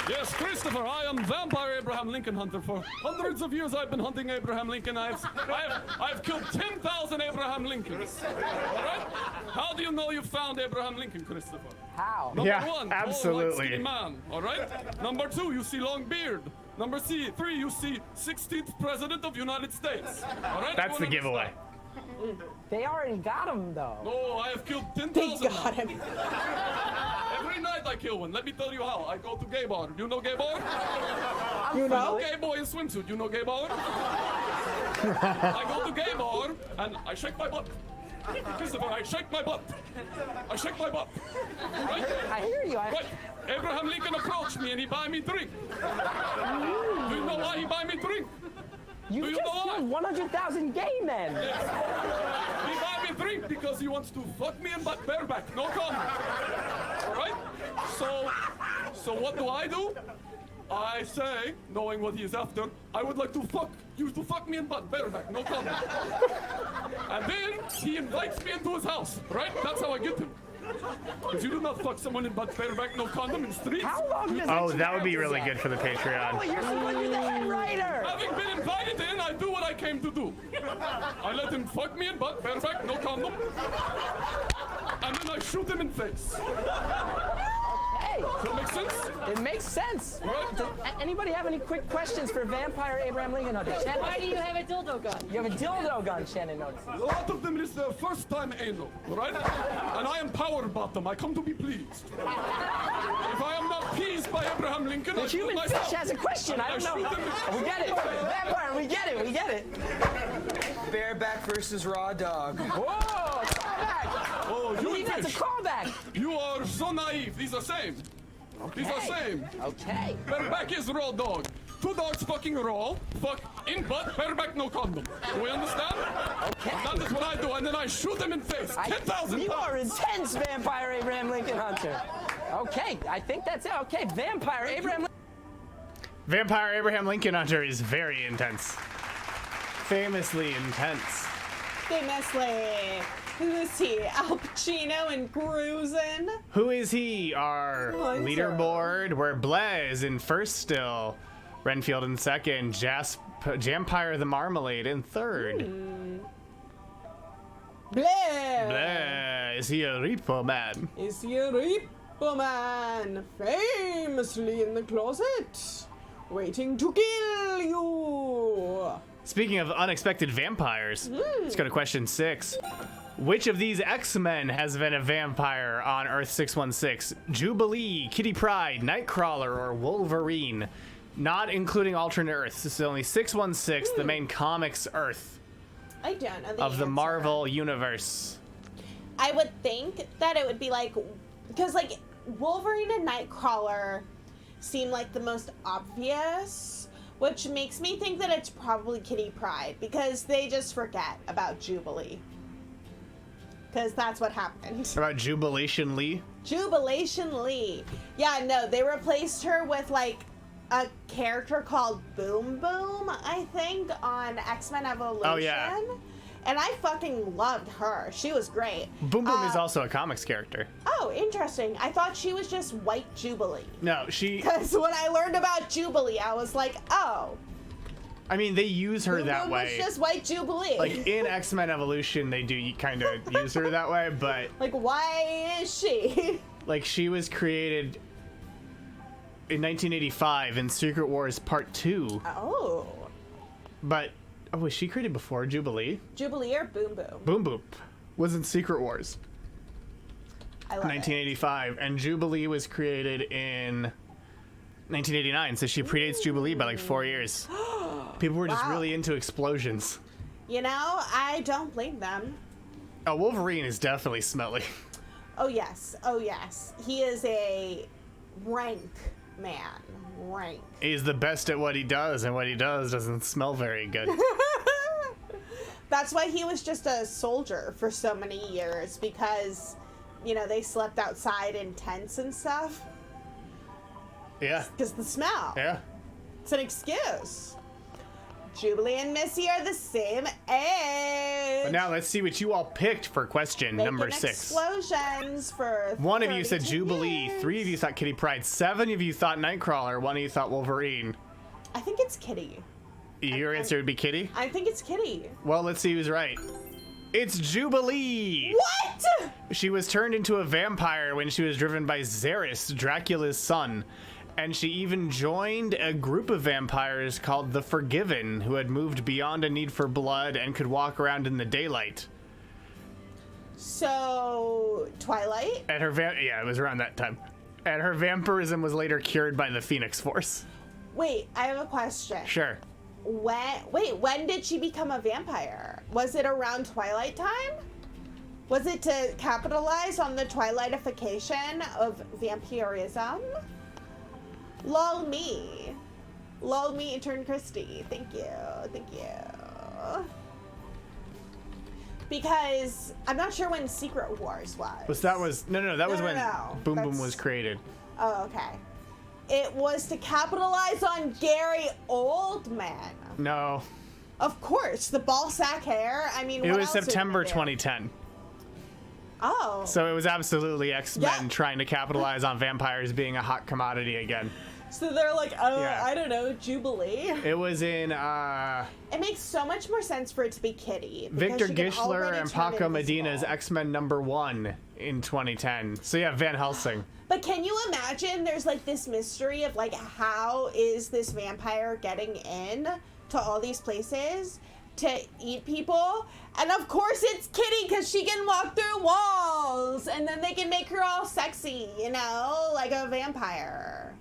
Yes, Christopher, I am Vampire Abraham Lincoln Hunter. For hundreds of years I've been hunting Abraham Lincoln. I've killed 10,000 Abraham Lincolns. All right? How do you know you found Abraham Lincoln, Christopher? How? Number Yeah, one, absolutely. tall, light-skinned man. All right? Number two, you see long beard. Number three, you see 16th President of United States. All right? That's the Everyone giveaway. understand? They already got him, though. No, I have killed 10,000. They got him. Every night I kill one. Let me tell you how. I go to gay bar. You know gay bar? You know? Gay boy in swimsuit. You know gay bar? I go to gay bar and I shake my butt. Christopher, I shake my butt. I shake my butt. Right? I hear you. Right. Abraham Lincoln approached me and he buy me drink. Do you know why he buy me drink? You Do just know why? killed 100,000 gay men. Yes. He buy me drink because he wants to fuck me in butt bareback. No comment. All right? So what do? I say, knowing what he is after, I would like to fuck me in butt bareback. No comment. And then he invites me into his house. Right? That's how I get him. Because you do not fuck someone in butt bareback, no condom in streets. How long does Oh, it that would be take? really good for the Oh, Patreon. you're supposed to be the head writer. Having been invited in, I do what I came to do. I let him fuck me in butt, bareback, no condom. And then I shoot him in face. Hey, Does that make sense? it makes sense. Right? Does anybody have any quick questions for Vampire Abraham Lincoln Hunter? Why do you have a dildo gun? You have a dildo gun, Shannon noticed. A lot of them is their first time anal, right? And I am power bottom. I come to be pleased. If I am not pleased by Abraham Lincoln, The I shoot human myself. fish has a question. I don't know. shoot him in- We get it. Vampire, we get it. We get it. Bareback versus raw dog. Whoa, callback. Oh, I you believe that's a fish. callback. You are so naive. These are same. These are same. Okay. Bareback is raw dog. Two dogs fucking raw, fuck in butt, bareback no condom. Do we understand? Okay. That is what I do, and then I shoot them in face. 10,000 You are times. intense, Vampire Abraham Lincoln Hunter. Okay, I think that's it. Okay, Vampire Abraham. Vampire Abraham Lincoln Hunter is very intense. Famously intense. Famously. Who is he? Al Pacino and Cruisin'? Who is he? Our Hunter. leaderboard, where Blaise in first still, Renfield in second, Jampire the Marmalade in third. Blair. Blaise, is he a repo man? Is he a repo man? Famously in the closet. Waiting to kill you. Speaking of unexpected vampires, let's go to question 6. Which of these X-Men has been a vampire on Earth 616? Jubilee, Kitty Pryde, Nightcrawler, or Wolverine? Not including alternate Earths. This is only 616, the main comics Earth I don't know the of the answer. Marvel Universe. I would think that it would be like, because like Wolverine and Nightcrawler seem like the most obvious, which makes me think that it's probably Kitty Pryde because they just forget about Jubilee. because that's what happened. About Jubilation Lee? Jubilation Lee. Yeah, no, they replaced her with like a character called Boom Boom, I think, on X-Men Evolution. Oh, yeah. And I fucking loved her. She was great. Boom Boom is also a comics character. Oh, interesting. I thought she was just White Jubilee. No, she... Because when I learned about Jubilee, I was like, oh. I mean, they use her Boom that Boom way. was just White Jubilee. Like, in X-Men Evolution, they do kind of use her that way, but... Like, why is she? Like, she was created in 1985 in Secret Wars Part 2. Oh. But... Oh, was she created before Jubilee? Jubilee or Boom Boom? Boom Boom was in Secret Wars. I love 1985, and Jubilee was created in 1989, so she predates Jubilee by like 4 years. People were just really into explosions. You know, I don't blame them. Oh, Wolverine is definitely smelly. Oh, yes. Oh, yes. He is a rank man. Rank. He's the best at what he does, and what he does doesn't smell very good. That's why he was just a soldier for so many years, because, you know, they slept outside in tents and stuff. Yeah. Because the smell. Yeah. It's an excuse. Jubilee and Missy are the same age. But now let's see what you all picked for question number 6. Explosions for One of you said 32 Jubilee, years. 3 of you thought Kitty Pryde, 7 of you thought Nightcrawler, 1 of you thought Wolverine. I think it's Kitty. Your answer would be Kitty? I think it's Kitty. Well, let's see who's right. It's Jubilee! What? She was turned into a vampire when she was driven by Xeris, Dracula's son. And she even joined a group of vampires called the Forgiven, who had moved beyond a need for blood and could walk around in the daylight. So, Twilight? And her yeah, it was around that time. And her vampirism was later cured by the Phoenix Force. Wait, I have a question. Sure. When did she become a vampire? Was it around Twilight time? Was it to capitalize on the Twilightification of vampirism? Lol me. Lol me, intern Christy. Thank you. Thank you. Because I'm not sure when Secret Wars was. That was when Boom Boom That's- was created. Oh, okay. It was to capitalize on Gary Oldman. No. Of course, the ball sack hair. I mean, It what was else are you September gonna do? 2010. Oh. So it was absolutely X-Men Yeah. trying to capitalize on vampires being a hot commodity again. So they're like, Yeah. I don't know, Jubilee. It was in It makes so much more sense for it to be Kitty. because Victor she can Gischler already and turn Paco invisible. Medina's X-Men #1 in 2010. So yeah, Van Helsing. But can you imagine there's like this mystery of like how is this vampire getting in to all these places to eat people? And of course it's Kitty because she can walk through walls and then they can make her all sexy, you know, like a vampire.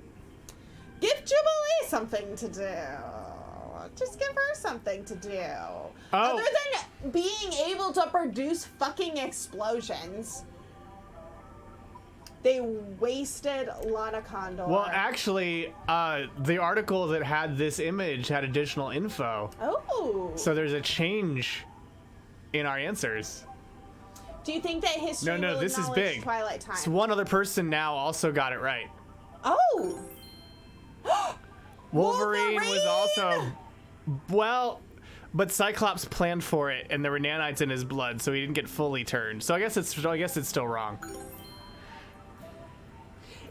Give Jubilee something to do. Just give her something to do. Oh. Other than being able to produce fucking explosions. They wasted Lana Condor. Well, actually, the article that had this image had additional info. Oh. So there's a change in our answers. Do you think that history No, will this is acknowledge big. Twilight time? So one other person now also got it right. Oh. Wolverine was also, well, but Cyclops planned for it, and there were nanites in his blood, so he didn't get fully turned. So I guess it's still wrong.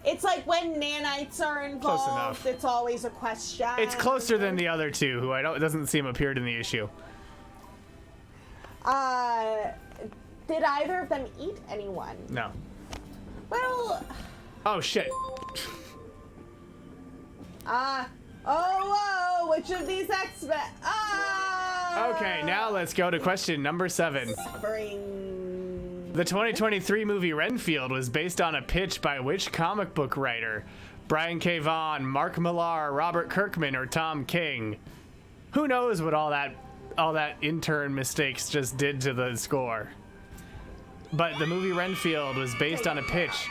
It's like when nanites are involved, enough. it's always a question. It's closer than the other two, who it doesn't seem appeared in the issue. Did either of them eat anyone? No. Well. Oh shit. Whoa, which of these X-Men? Okay, now let's go to question number 7. The 2023 movie Renfield was based on a pitch by which comic book writer? Brian K. Vaughan, Mark Millar, Robert Kirkman, or Tom King? Who knows what all that intern mistakes just did to the score? But the movie Renfield was based on a pitch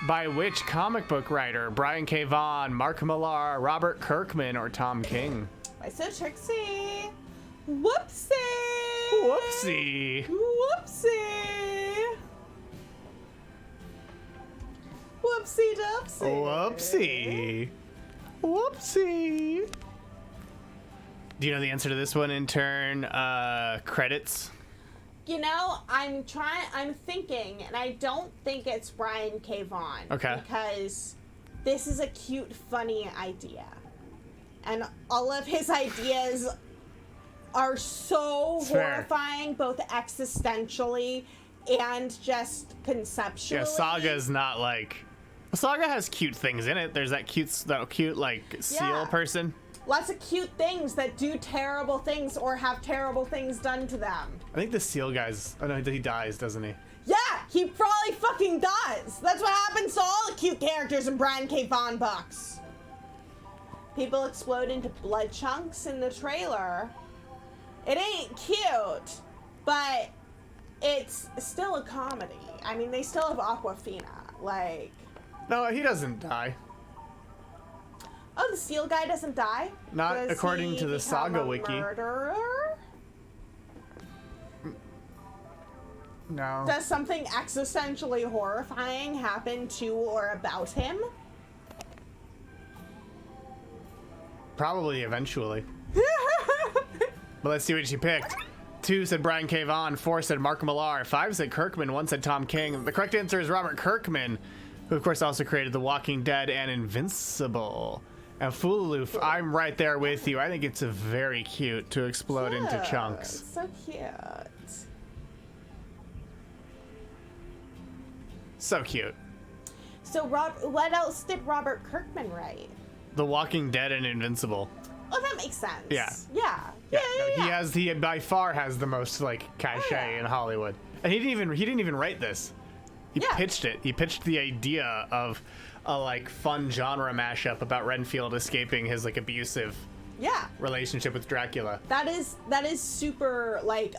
by which comic book writer? Brian K. Vaughan, Mark Millar, Robert Kirkman, or Tom King? Why so tricksy? Whoopsie! Whoopsie! Whoopsie! Whoopsie dupsie. Whoopsie. Do you know the answer to this one, intern? Credits? You know, I'm thinking, and I don't think it's Brian K. Vaughan. Okay. Because this is a cute, funny idea. And all of his ideas are so horrifying, both existentially and just conceptually. Yeah, Saga's not like... Saga has cute things in it. There's that cute like, seal person. Lots of cute things that do terrible things or have terrible things done to them. I think the seal guy's... Oh, no, he dies, doesn't he? Yeah, he probably fucking does. That's what happens to all the cute characters in Brian K. Vaughan books. People explode into blood chunks in the trailer. It ain't cute, but it's still a comedy. I mean, they still have Aquafina. Like... No, he doesn't die. Oh, the seal guy doesn't die? Not according to the Saga wiki. Murderer? No. Does something existentially horrifying happen to or about him? Probably eventually. But let's see what she picked. 2 said Brian K. Vaughan, 4 said Mark Millar, 5 said Kirkman, 1 said Tom King. The correct answer is Robert Kirkman, who of course also created The Walking Dead and Invincible. And Fuloof, I'm right there with you. I think it's very cute to explode into chunks. So cute. So cute. So what else did Robert Kirkman write? The Walking Dead and Invincible. Oh, that makes sense. Yeah. Yeah. He by far has the most like cachet in Hollywood. And he didn't even write this. He pitched it. He pitched the idea of a like fun genre mashup about Renfield escaping his like abusive relationship with Dracula. That is super like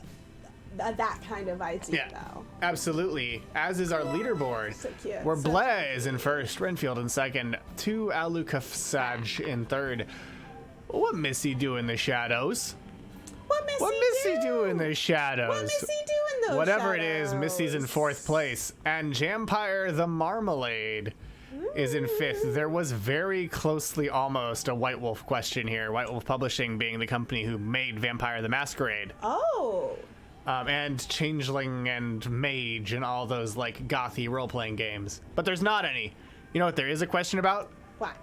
that kind of idea though. Absolutely. As is our leaderboard. So cute. Where Blaze in first, Renfield in second, 2 Alukafsaj in third. What Missy do in the shadows? What Missy do in the shadows? What Missy do in those Whatever shadows? it is, Missy's in 4th place. And Jampire the Marmalade is in 5th. There was very closely almost a White Wolf question here. White Wolf Publishing being the company who made Vampire the Masquerade. Oh. And Changeling and Mage and all those like gothy role-playing games. But there's not any. You know what there is a question about? What?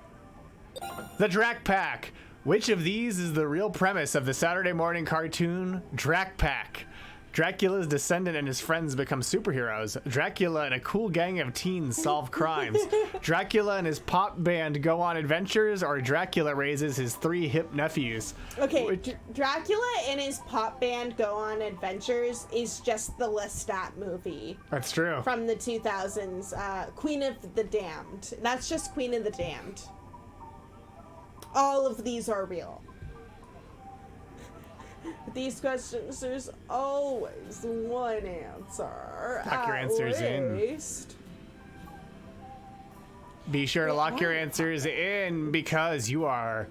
The Drac Pack. Which of these is the real premise of the Saturday morning cartoon Drac Pack? Dracula's descendant and his friends become superheroes. Dracula and a cool gang of teens solve crimes. Dracula and his pop band go on adventures, or Dracula raises his 3 hip nephews. Okay, Dracula and his pop band go on adventures is just the Lestat movie. That's true. From the 2000s, Queen of the Damned. That's just Queen of the Damned. All of these are real. These questions, there's always one answer. Lock your answers in. Be sure to lock your answers in because you are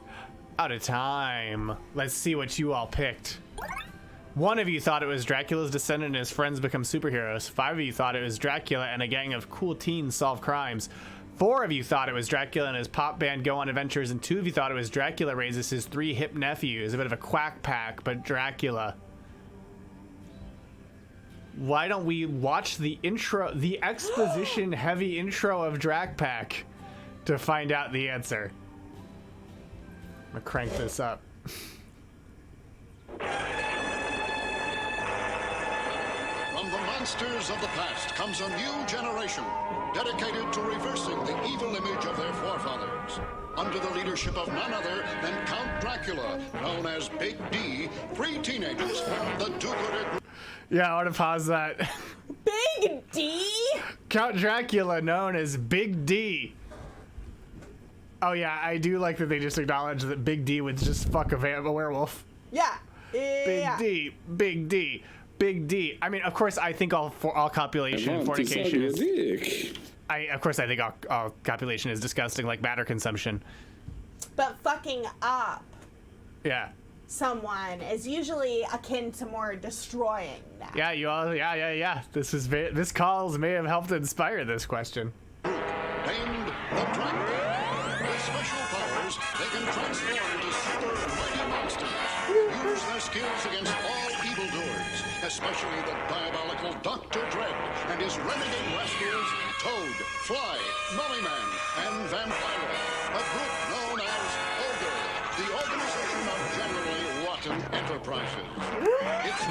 out of time. Let's see what you all picked. 1 of you thought it was Dracula's descendant and his friends become superheroes. 5 of you thought it was Dracula and a gang of cool teens solve crimes. 4 of you thought it was Dracula and his pop band go on adventures, and 2 of you thought it was Dracula raises his 3 hip nephews. A bit of a quack pack, but Dracula. Why don't we watch the intro, the exposition heavy intro of Drac Pack to find out the answer? I'm gonna crank this up. From the monsters of the past comes a new generation dedicated to reversing the evil image of their forefathers. Under the leadership of none other than Count Dracula, known as Big D, 3 teenagers form the do-gooder group. Yeah, I want to pause that. Big D? Count Dracula, known as Big D. Oh yeah, I do like that they just acknowledge that Big D would just fuck a werewolf. Yeah. Big D, Big D, Big D. I mean, of course, I think all copulation and fornication is... Of course, I think all copulation is disgusting, like matter consumption. But fucking up someone is usually akin to more destroying them. Yeah, you all, yeah. This calls may have helped inspire this question. named the Dracula. With special powers, they can transform into super mighty monsters. Use their skills against all evildoers, especially the diabolical Dr. Dread and his renegade rascals, Toad, Fly, Mummy Man, and Vampira. A group known as OGRE, the Organization of Generally Rotten Enterprises.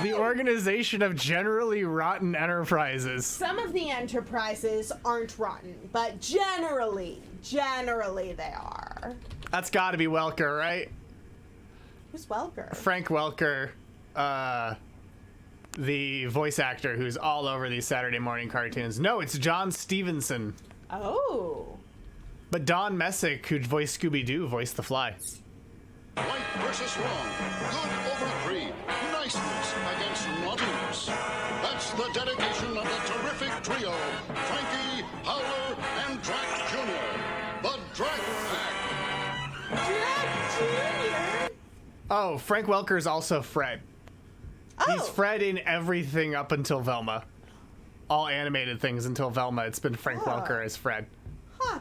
The Organization of Generally Rotten Enterprises. Some of the enterprises aren't rotten, but generally they are. That's got to be Welker, right? Who's Welker? Frank Welker, the voice actor who's all over these Saturday morning cartoons. No, it's John Stevenson. Oh. But Don Messick, who voiced Scooby-Doo, voiced the Fly. Right versus wrong, good over greed, niceness against naughtiness. That's the dedication of the terrific trio, Frankie, Howler, and Drac Jr. The Drac Pack. Drac Jr.? Oh, Frank Welker's also Fred. Oh. He's Fred in everything up until Velma. All animated things until Velma. It's been Frank Welker as Fred. Huh.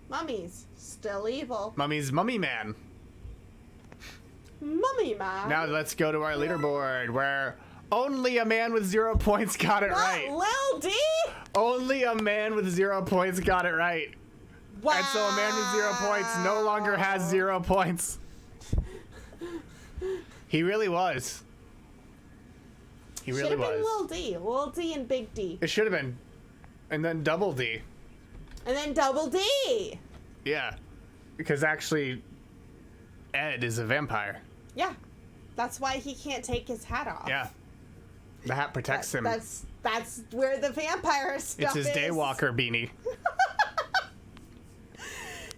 Mummies. Still evil. Mummy's Mummy Man. Mummy Man. Now let's go to our leaderboard where only a man with 0 points got it right. Lil D? Only a man with 0 points got it right. Wow. And so a man with 0 points no longer has 0 points. He really was. He really was. Should have been Lil D and Big D. It should have been. And then Double D. And then Double D. Yeah. Because actually, Ed is a vampire. Yeah. That's why he can't take his hat off. Yeah. The hat protects him. That's where the vampire stuff is. It's his daywalker beanie.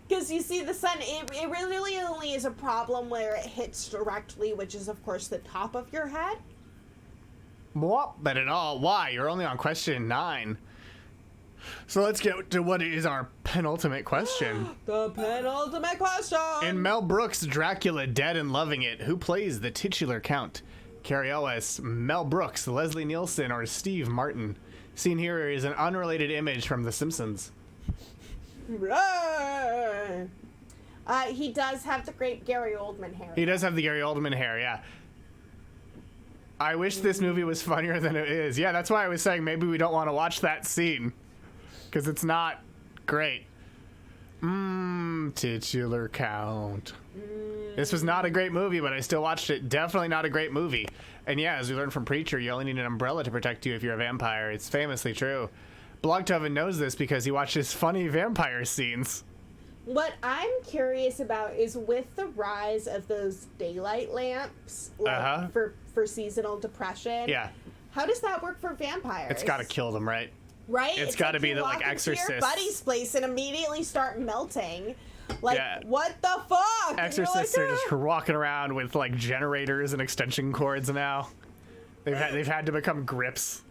Because you see, the sun, it really only is a problem where it hits directly, which is, of course, the top of your head. But at all, why? You're only on question 9. So let's get to what is our penultimate question. The penultimate question. In Mel Brooks' Dracula Dead and Loving It, who plays the titular count? Cary Elwes, Mel Brooks, Leslie Nielsen, or Steve Martin? Seen here is an unrelated image from The Simpsons. Right. He does have the great Gary Oldman hair. He does have the Gary Oldman hair, yeah. I wish this movie was funnier than it is. Yeah, that's why I was saying maybe we don't want to watch that scene. Because it's not great. Titular count. This was not a great movie, but I still watched it. Definitely not a great movie. And yeah, as we learned from Preacher, you only need an umbrella to protect you if you're a vampire. It's famously true. Blogtoven knows this because he watches funny vampire scenes. What I'm curious about is with the rise of those daylight lamps for seasonal depression. Yeah. How does that work for vampires? It's got to kill them, right? Right? It's got to be the like Exorcist. Your buddy's place and immediately start melting. Like, what the fuck? Exorcists are just walking around with like generators and extension cords now. They've had to become grips.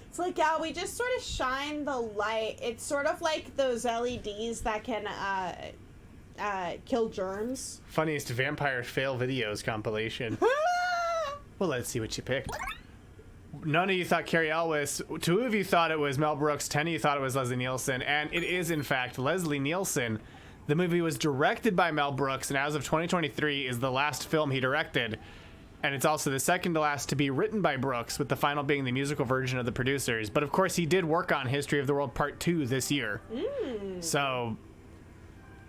It's like, yeah, we just sort of shine the light. It's sort of like those LEDs that can kill germs. Funniest vampire fail videos compilation. Well, let's see what you picked. None of you thought Cary Elwes. 2 of you thought it was Mel Brooks. 10 of you thought it was Leslie Nielsen. And it is, in fact, Leslie Nielsen. The movie was directed by Mel Brooks, and as of 2023 is the last film he directed. And it's also the second to last to be written by Brooks, with the final being the musical version of the producers. But of course, he did work on History of the World Part 2 this year. So,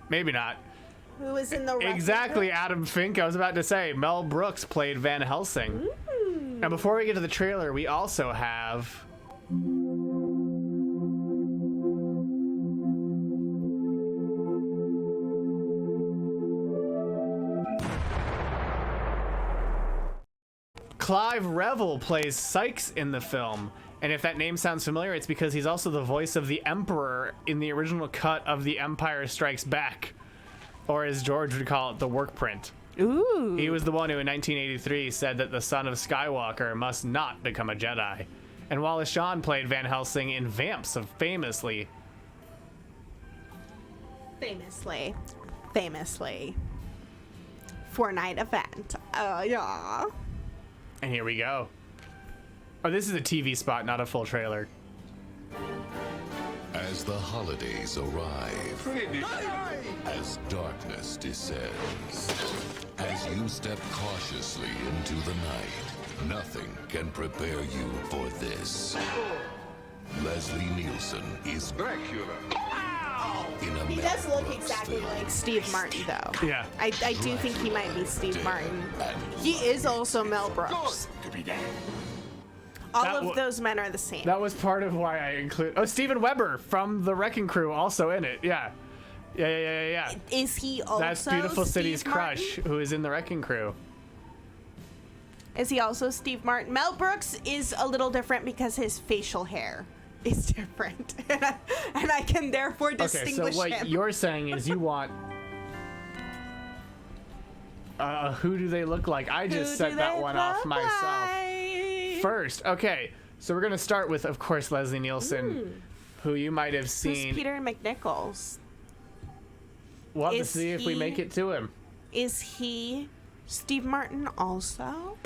maybe not. Who was in the Exactly, Adam Fink. I was about to say, Mel Brooks played Van Helsing. And before we get to the trailer, we also have... Clive Revel plays Sykes in the film. And if that name sounds familiar, it's because he's also the voice of the Emperor in the original cut of The Empire Strikes Back. Or as George would call it, the work print. Ooh. He was the one who in 1983 said that the son of Skywalker must not become a Jedi. And Wallace Shawn played Van Helsing in Vamps of Famously. Famously. Fortnite event. Oh, yeah. And here we go. Oh, this is a TV spot, not a full trailer. the holidays arrive, as darkness descends, as you step cautiously into the night, nothing can prepare you for this. Leslie Nielsen is Dracula. He does look exactly like Steve Martin, though. Yeah. I do think he might be Steve Martin. He is also Mel Brooks. All of those men are the same. That was part of why I include. Oh, Steven Weber from the Wrecking Crew also in it. Yeah. Is he also That's Beautiful Steve City's Martin? crush, who is in the Wrecking Crew. Is he also Steve Martin? Mel Brooks is a little different because his facial hair is different, and I can therefore distinguish Okay, so what him. you're saying is you want. Who do they look like? I just set that one off myself. First, okay, so we're gonna start with, of course, Leslie Nielsen, who you might have seen. Who's Peter McNichols? We'll have to see if we make it to him. Is he Steve Martin also?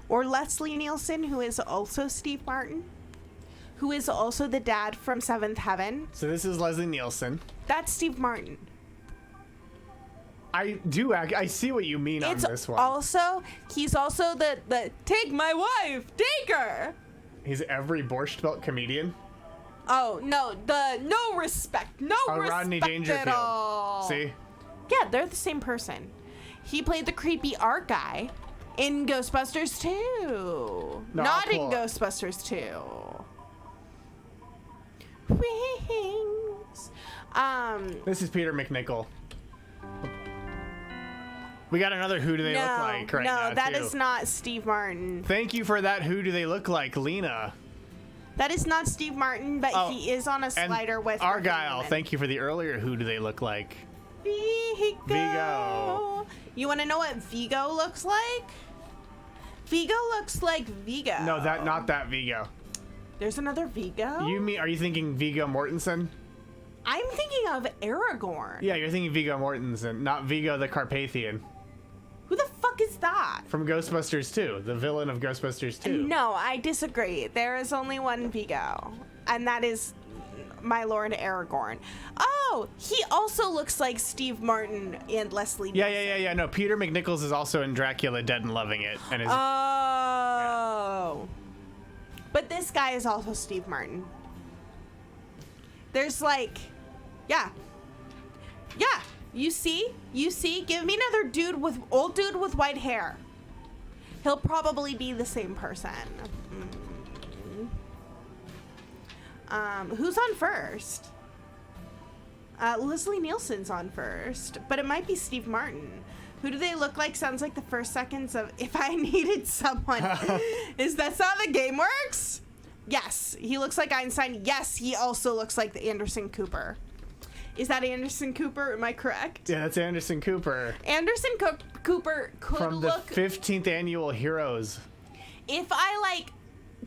Or Leslie Nielsen, who is also Steve Martin? Who is also the dad from Seventh Heaven? So this is Leslie Nielsen. That's Steve Martin. I see what you mean on this one. He's also the take my wife, take her. He's every Borscht Belt comedian. Oh no, the no respect, respect Rodney at Dangerfield. all. See? Yeah, they're the same person. He played the creepy art guy in Ghostbusters 2. Not in Ghostbusters 2. Wings. This is Peter McNichol. We got another Who Do They Look Like right now, No, that too. is not Steve Martin. Thank you for that Who Do They Look Like, Lena. That is not Steve Martin, but he is on a slider with Argyle, thank you for the earlier Who Do They Look Like. Vigo. You want to know what Vigo looks like? Vigo looks like Vigo. No, not that Vigo. There's another Vigo? Are you thinking Viggo Mortensen? I'm thinking of Aragorn. Yeah, you're thinking Viggo Mortensen, not Vigo the Carpathian. Who the fuck is that? From Ghostbusters 2, the villain of Ghostbusters 2. No, I disagree. There is only one Vigo, and that is my Lord Aragorn. Oh, he also looks like Steve Martin and Leslie Nielsen. Yeah. No, Peter McNichols is also in Dracula Dead and Loving It. And is, Oh. But this guy is also Steve Martin. There's like, yeah. You see, give me another old dude with white hair. He'll probably be the same person. Who's on first? Leslie Nielsen's on first, but it might be Steve Martin. Who do they look like? Sounds like the first seconds of If I Needed Someone. Is that how the game works? Yes, he looks like Einstein. Yes, he also looks like the Anderson Cooper. Is that Anderson Cooper? Am I correct? Yeah, that's Anderson Cooper. Anderson Cooper could From the look... 15th Annual Heroes. If I like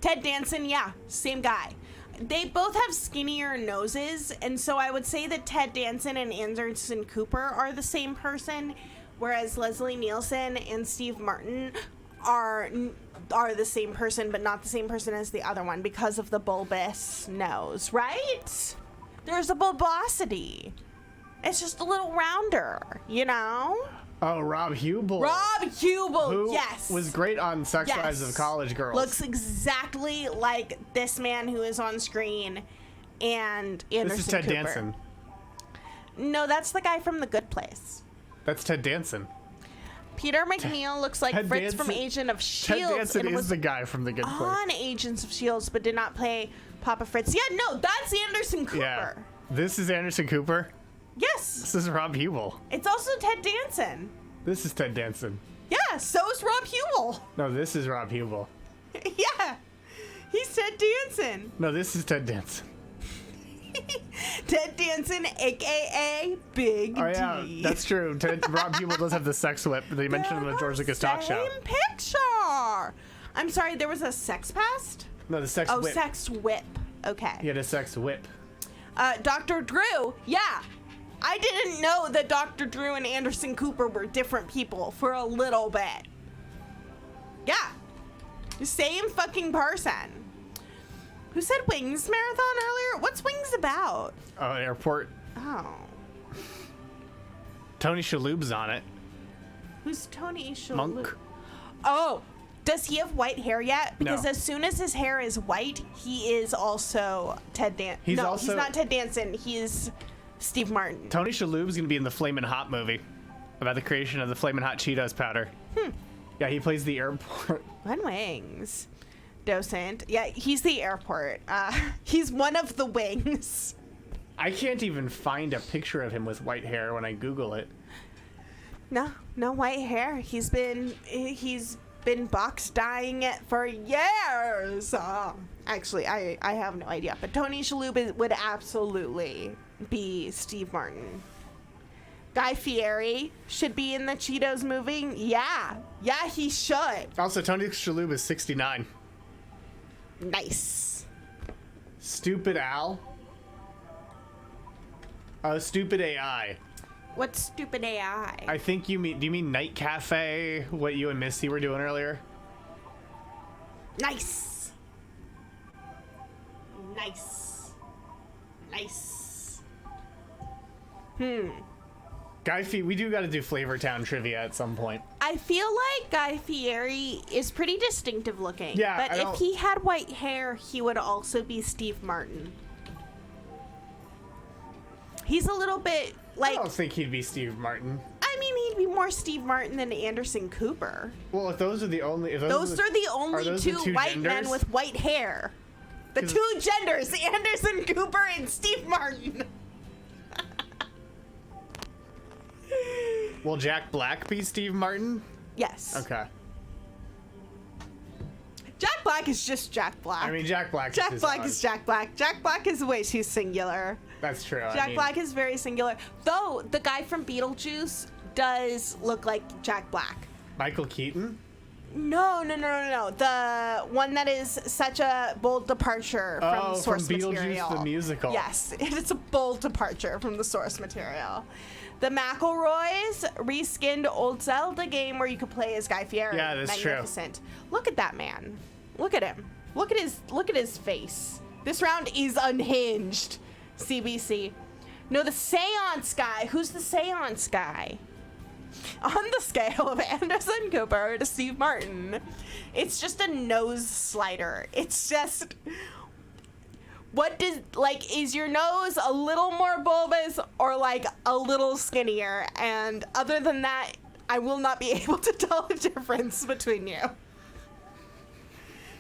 Ted Danson, yeah, same guy. They both have skinnier noses, and so I would say that Ted Danson and Anderson Cooper are the same person, whereas Leslie Nielsen and Steve Martin are the same person, but not the same person as the other one because of the bulbous nose, right? There's a bulbosity. It's just a little rounder, you know? Oh, Rob Hubel. Who yes. Was great on Sex Lives of College Girls. Looks exactly like this man who is on screen and Anderson This is Ted Cooper. Danson. No, that's the guy from The Good Place. That's Ted Danson. Peter McNeil looks like Ted Fritz from Danson- Agent of S.H.I.E.L.D. Ted Danson and is was the guy from The Good Place. on Agents of S.H.I.E.L.D. but did not play Papa Fritz. Yeah, no, that's Anderson Cooper. Yeah. This is Anderson Cooper. Yes. This is Rob Hubel. It's also Ted Danson. This is Ted Danson. Yeah, so is Rob Hubel. No, this is Rob Hubel. Yeah, he's Ted Danson. No, this is Ted Danson. Ted Danson, a.k.a. Big D. Oh, yeah, that's true. Rob Hubel does have the sex whip. They mentioned him in the George Lucas talk show. Same picture. I'm sorry, there was a sex past? No, the sex whip. Oh, sex whip. Okay. He had a sex whip. Dr. Drew, yeah. I didn't know that Dr. Drew and Anderson Cooper were different people for a little bit. Yeah. The same fucking person. Who said Wings Marathon earlier? What's Wings about? Oh, an airport. Oh. Tony Shalhoub's on it. Who's Tony Shalhoub? Monk. Oh, does he have white hair yet? Because No. as soon as his hair is white, he is also Ted Danson. He's No, also- he's not Ted Danson. He's Steve Martin. Tony Shalhoub's gonna be in the Flamin' Hot movie about the creation of the Flamin' Hot Cheetos powder. Yeah, he plays the airport. Glenn Wings. Docent. Yeah, he's the airport. He's one of the wings. I can't even find a picture of him with white hair when I Google it. No white hair. He's been box dyeing it for years. Actually, I have no idea. But Tony Shalhoub would absolutely be Steve Martin. Guy Fieri should be in the Cheetos movie. Yeah, he should. Also, Tony Shalhoub is 69. Nice. Stupid Al. Stupid AI. What's stupid AI? I think do you mean Night Cafe, what you and Misty were doing earlier? Nice. We do got to do Flavortown trivia at some point. I feel like Guy Fieri is pretty distinctive looking. Yeah, but if he had white hair, he would also be Steve Martin. He's a little bit like. I don't think he'd be Steve Martin. I mean, he'd be more Steve Martin than Anderson Cooper. Well, if those are the only. If Those are the only two white genders? men with white hair. The two genders, Anderson Cooper and Steve Martin. Will Jack Black be Steve Martin? Yes. Okay. Jack Black is just Jack Black. I mean, Jack Black. Jack Black is Jack Black. Jack Black is way too singular. That's true. Jack Black is very singular. Though the guy from Beetlejuice does look like Jack Black. Michael Keaton? No. The one that is such a bold departure from source from Beetlejuice material. the musical. Yes, it's a bold departure from the source material. The McElroys reskinned old Zelda game where you could play as Guy Fieri. Yeah, that's true. Magnificent. Look at that man. Look at him. Look at his face. This round is unhinged. CBC. No, the seance guy. Who's the seance guy? On the scale of Anderson Cooper to Steve Martin, it's just a nose slider. It's just, is your nose a little more bulbous or like a little skinnier? And other than that, I will not be able to tell the difference between you.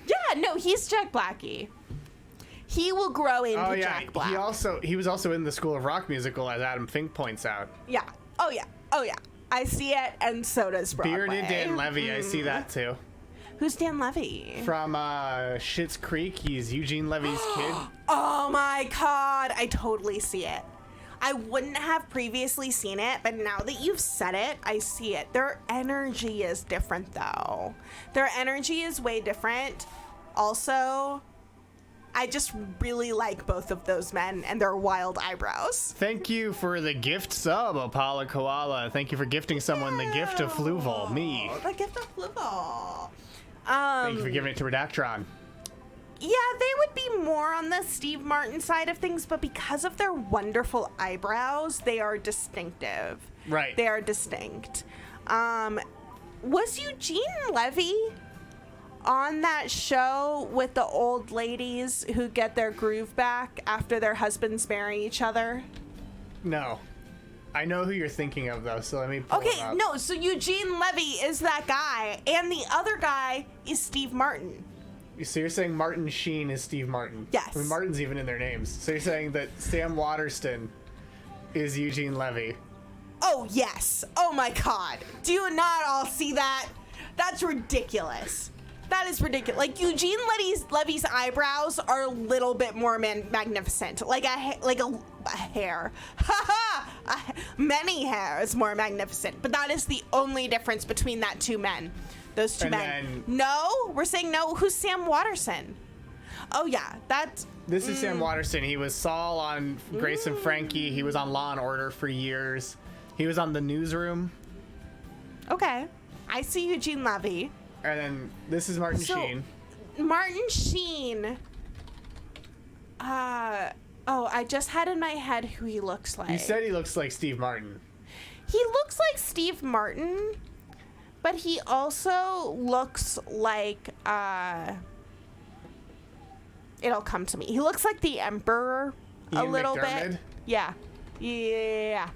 Yeah, no, he's Jack Blackie. He will grow into Jack Black. He was also in the School of Rock musical, as Adam Fink points out. Yeah. Oh yeah. I see it, and so does Broadway. Bearded Dan Levy, I see that too. Who's Dan Levy? From Schitt's Creek. He's Eugene Levy's kid. Oh my god, I totally see it. I wouldn't have previously seen it, but now that you've said it, I see it. Their energy is different, though. Their energy is way different. Also, I just really like both of those men and their wild eyebrows. Thank you for the gift sub, Apollo Koala. Thank you for gifting someone the gift of Fluval, me. The gift of Fluval. Thank you for giving it to Redactron. Yeah, they would be more on the Steve Martin side of things, but because of their wonderful eyebrows, they are distinctive. Right. They are distinct. Was Eugene Levy on that show with the old ladies who get their groove back after their husbands marry each other? No. I know who you're thinking of, though, so let me pull it up. No, so Eugene Levy is that guy, and the other guy is Steve Martin. So you're saying Martin Sheen is Steve Martin? Yes. I mean, Martin's even in their names. So you're saying that Sam Waterston is Eugene Levy? Oh, yes. Oh, my God. Do you not all see that? That's ridiculous. That is ridiculous. Like, Eugene Levy's eyebrows are a little bit more magnificent. Like a hair. Many hair is more magnificent. But that is the only difference between that two men. Those two men. No? We're saying no. Who's Sam Waterston? Oh, yeah. This is Sam Waterston. He was Saul on Grace and Frankie. He was on Law and Order for years. He was on The Newsroom. Okay. I see Eugene Levy. And then this is Martin Sheen. Martin Sheen I just had in my head who he looks like. You said he looks like Steve Martin. He looks like Steve Martin, but he also looks like, it'll come to me. He looks like the Emperor a little bit. Yeah. Yeah.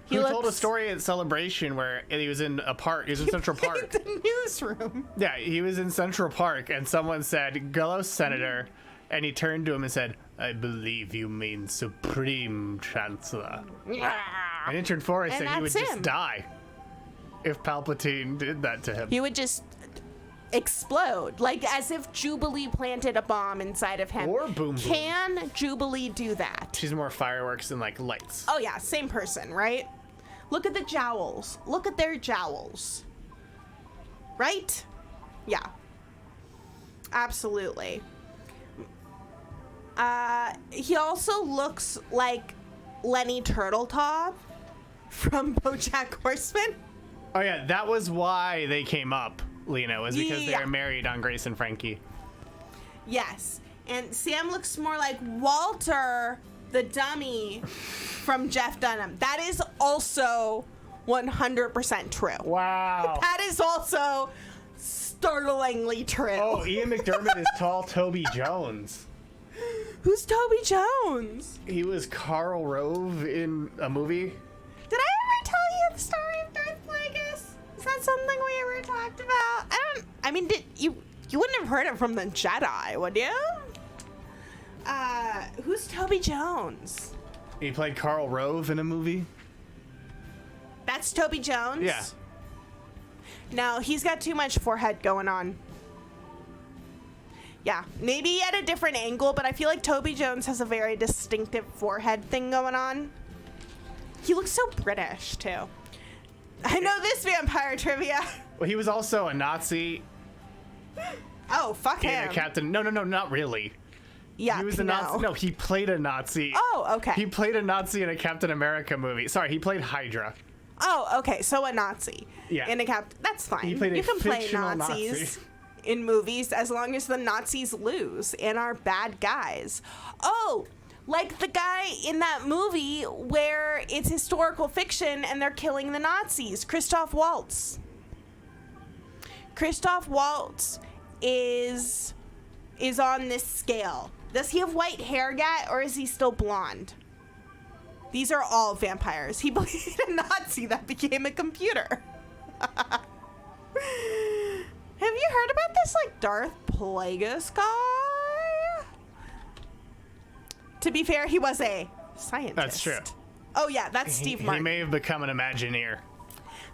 He told a story at Celebration where he was in a park. He was in Central Park. The newsroom. Yeah, he was in Central Park, and someone said, "Hello, Senator," and he turned to him and said, "I believe you mean Supreme Chancellor." And in turn 4, he said he would just die if Palpatine did that to him. He would just explode, like as if Jubilee planted a bomb inside of him. Or Boom Boom. Can Jubilee do that? She's more fireworks than like lights. Oh yeah, same person, right? Look at the jowls. Look at their jowls. Right? Yeah. Absolutely. He also looks like Lenny Turtletop from BoJack Horseman. Oh yeah, that was why they came up, Lena, was because they Yeah. were married on Grace and Frankie. Yes. And Sam looks more like Walter, the dummy from Jeff Dunham. That is also 100% true. Wow. That is also startlingly true. Oh, Ian McDermott is tall Toby Jones. Who's Toby Jones? He was Karl Rove in a movie. Did I ever tell you the story of Darth Plagueis? Is that something we ever talked about? I mean, you wouldn't have heard it from the Jedi, would you? Who's Toby Jones? He played Karl Rove in a movie. That's Toby Jones? Yeah. No, he's got too much forehead going on. Yeah, maybe at a different angle, but I feel like Toby Jones has a very distinctive forehead thing going on. He looks so British, too. I know this vampire trivia. Well, he was also a Nazi. Oh, fuck him. And a captain. No, not really. Yeah, he was a Nazi. No, he played a Nazi. Oh, okay. He played a Nazi in a Captain America movie. Sorry, he played Hydra. Oh, okay, so a Nazi. Yeah. In a that's fine. He played you a can play fictional Nazis Nazi. in movies as long as the Nazis lose and are bad guys. Oh, like the guy in that movie where it's historical fiction and they're killing the Nazis, Christoph Waltz. Christoph Waltz is on this scale. Does he have white hair yet, or is he still blonde? These are all vampires. He played a Nazi that became a computer. Have you heard about this, like, Darth Plagueis guy? To be fair, he was a scientist. That's true. Oh, yeah, that's Steve Martin. He may have become an Imagineer.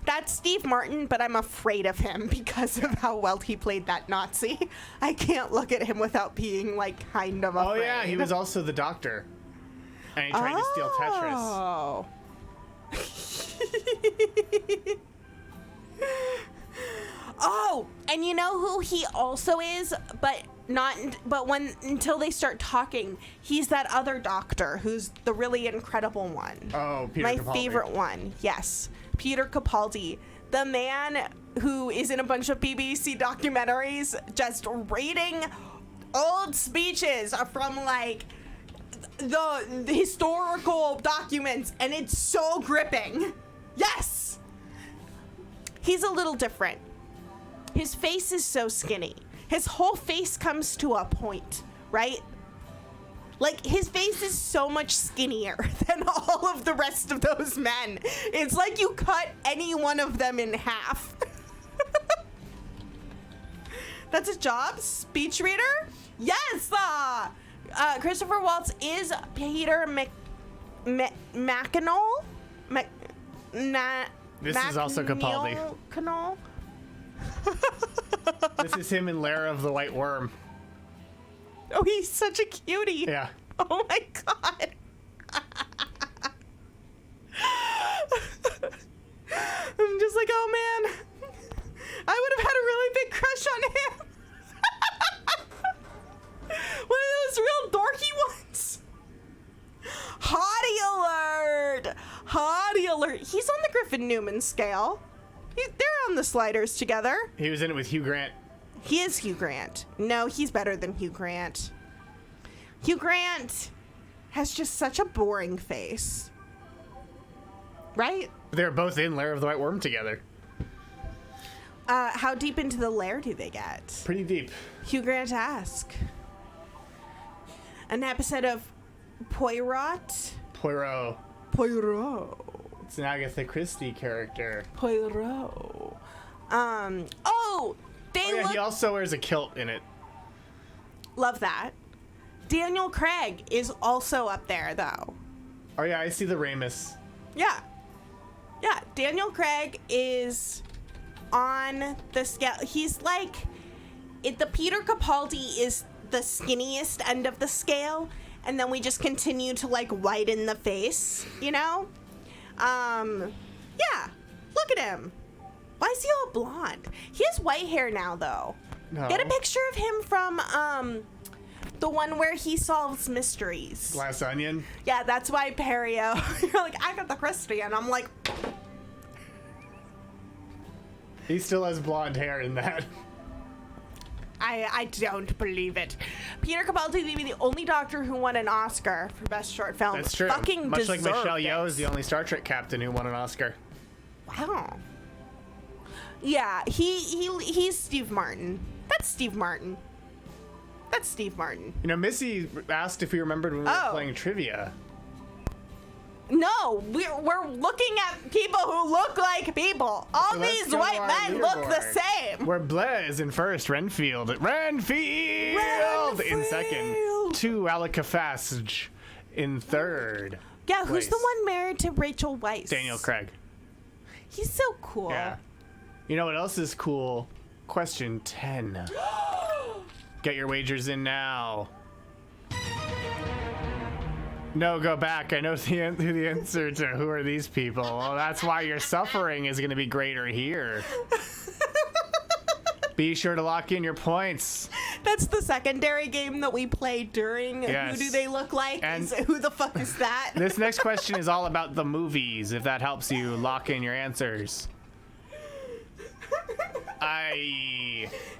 That's Steve Martin, but I'm afraid of him because of how well he played that Nazi. I can't look at him without being, like, kind of afraid. Oh, yeah, he was also the Doctor. And he tried to steal Tetris. Oh, and you know who he also is, but until they start talking, he's that other doctor who's the really incredible one. Oh, Peter Capaldi. My favorite one, yes. Peter Capaldi, the man who is in a bunch of BBC documentaries just reading old speeches from, like, the historical documents, and it's so gripping. Yes! He's a little different. His face is so skinny. His whole face comes to a point, right? Like, his face is so much skinnier than all of the rest of those men. It's like you cut any one of them in half. That's his job? Speech reader? Yes! Christopher Waltz is Peter McInall? This is also Capaldi. Canal? This is him in Lair of the White Worm. Oh, he's such a cutie. Yeah. Oh my god. I'm just like, oh man. I would have had a really big crush on him. One of those real dorky ones. Hottie alert. Hottie alert. He's on the Griffin Newman scale. They're on the sliders together. He was in it with Hugh Grant. He is Hugh Grant. No, he's better than Hugh Grant. Hugh Grant has just such a boring face. Right? They're both in Lair of the White Worm together. How deep into the lair do they get? Pretty deep. Hugh Grant ask. An episode of Poirot. Poirot. It's an Agatha Christie character. Poirot. He also wears a kilt in it. Love that. Daniel Craig is also up there, though. Oh yeah, I see the Ramus. Yeah. Yeah, Daniel Craig is on the scale. He's like, the Peter Capaldi is the skinniest end of the scale, and then we just continue to like widen the face, you know? Yeah, look at him. Why is he all blonde? He has white hair now, though. No. Get a picture of him from the one where he solves mysteries. Glass Onion? Yeah, that's why Perio. You're like, Agatha Christie, and I'm like, he still has blonde hair in that. I don't believe it. Peter Capaldi may be the only Doctor who won an Oscar for Best Short Film. That's true. Fucking Much like deserved Michelle it. Yeoh is the only Star Trek captain who won an Oscar. Wow. Yeah, he's Steve Martin. That's Steve Martin. You know, Missy asked if we remembered when we were playing trivia. No, we're looking at people who look like people. All So let's these go white to our men look the leaderboard. same. Where Blaise in first, Renfield in second, 2 Alicafasge in third. Yeah, who's place. the one married to Rachel Weisz? Daniel Craig. He's so cool. Yeah. You know what else is cool? Question 10. Get your wagers in now. No, go back. I know the answer to who are these people. Well, that's why your suffering is going to be greater here. Be sure to lock in your points. That's the secondary game that we play during Yes. Who Do They Look Like? And Who the fuck is that? This next question is all about the movies, if that helps you lock in your answers.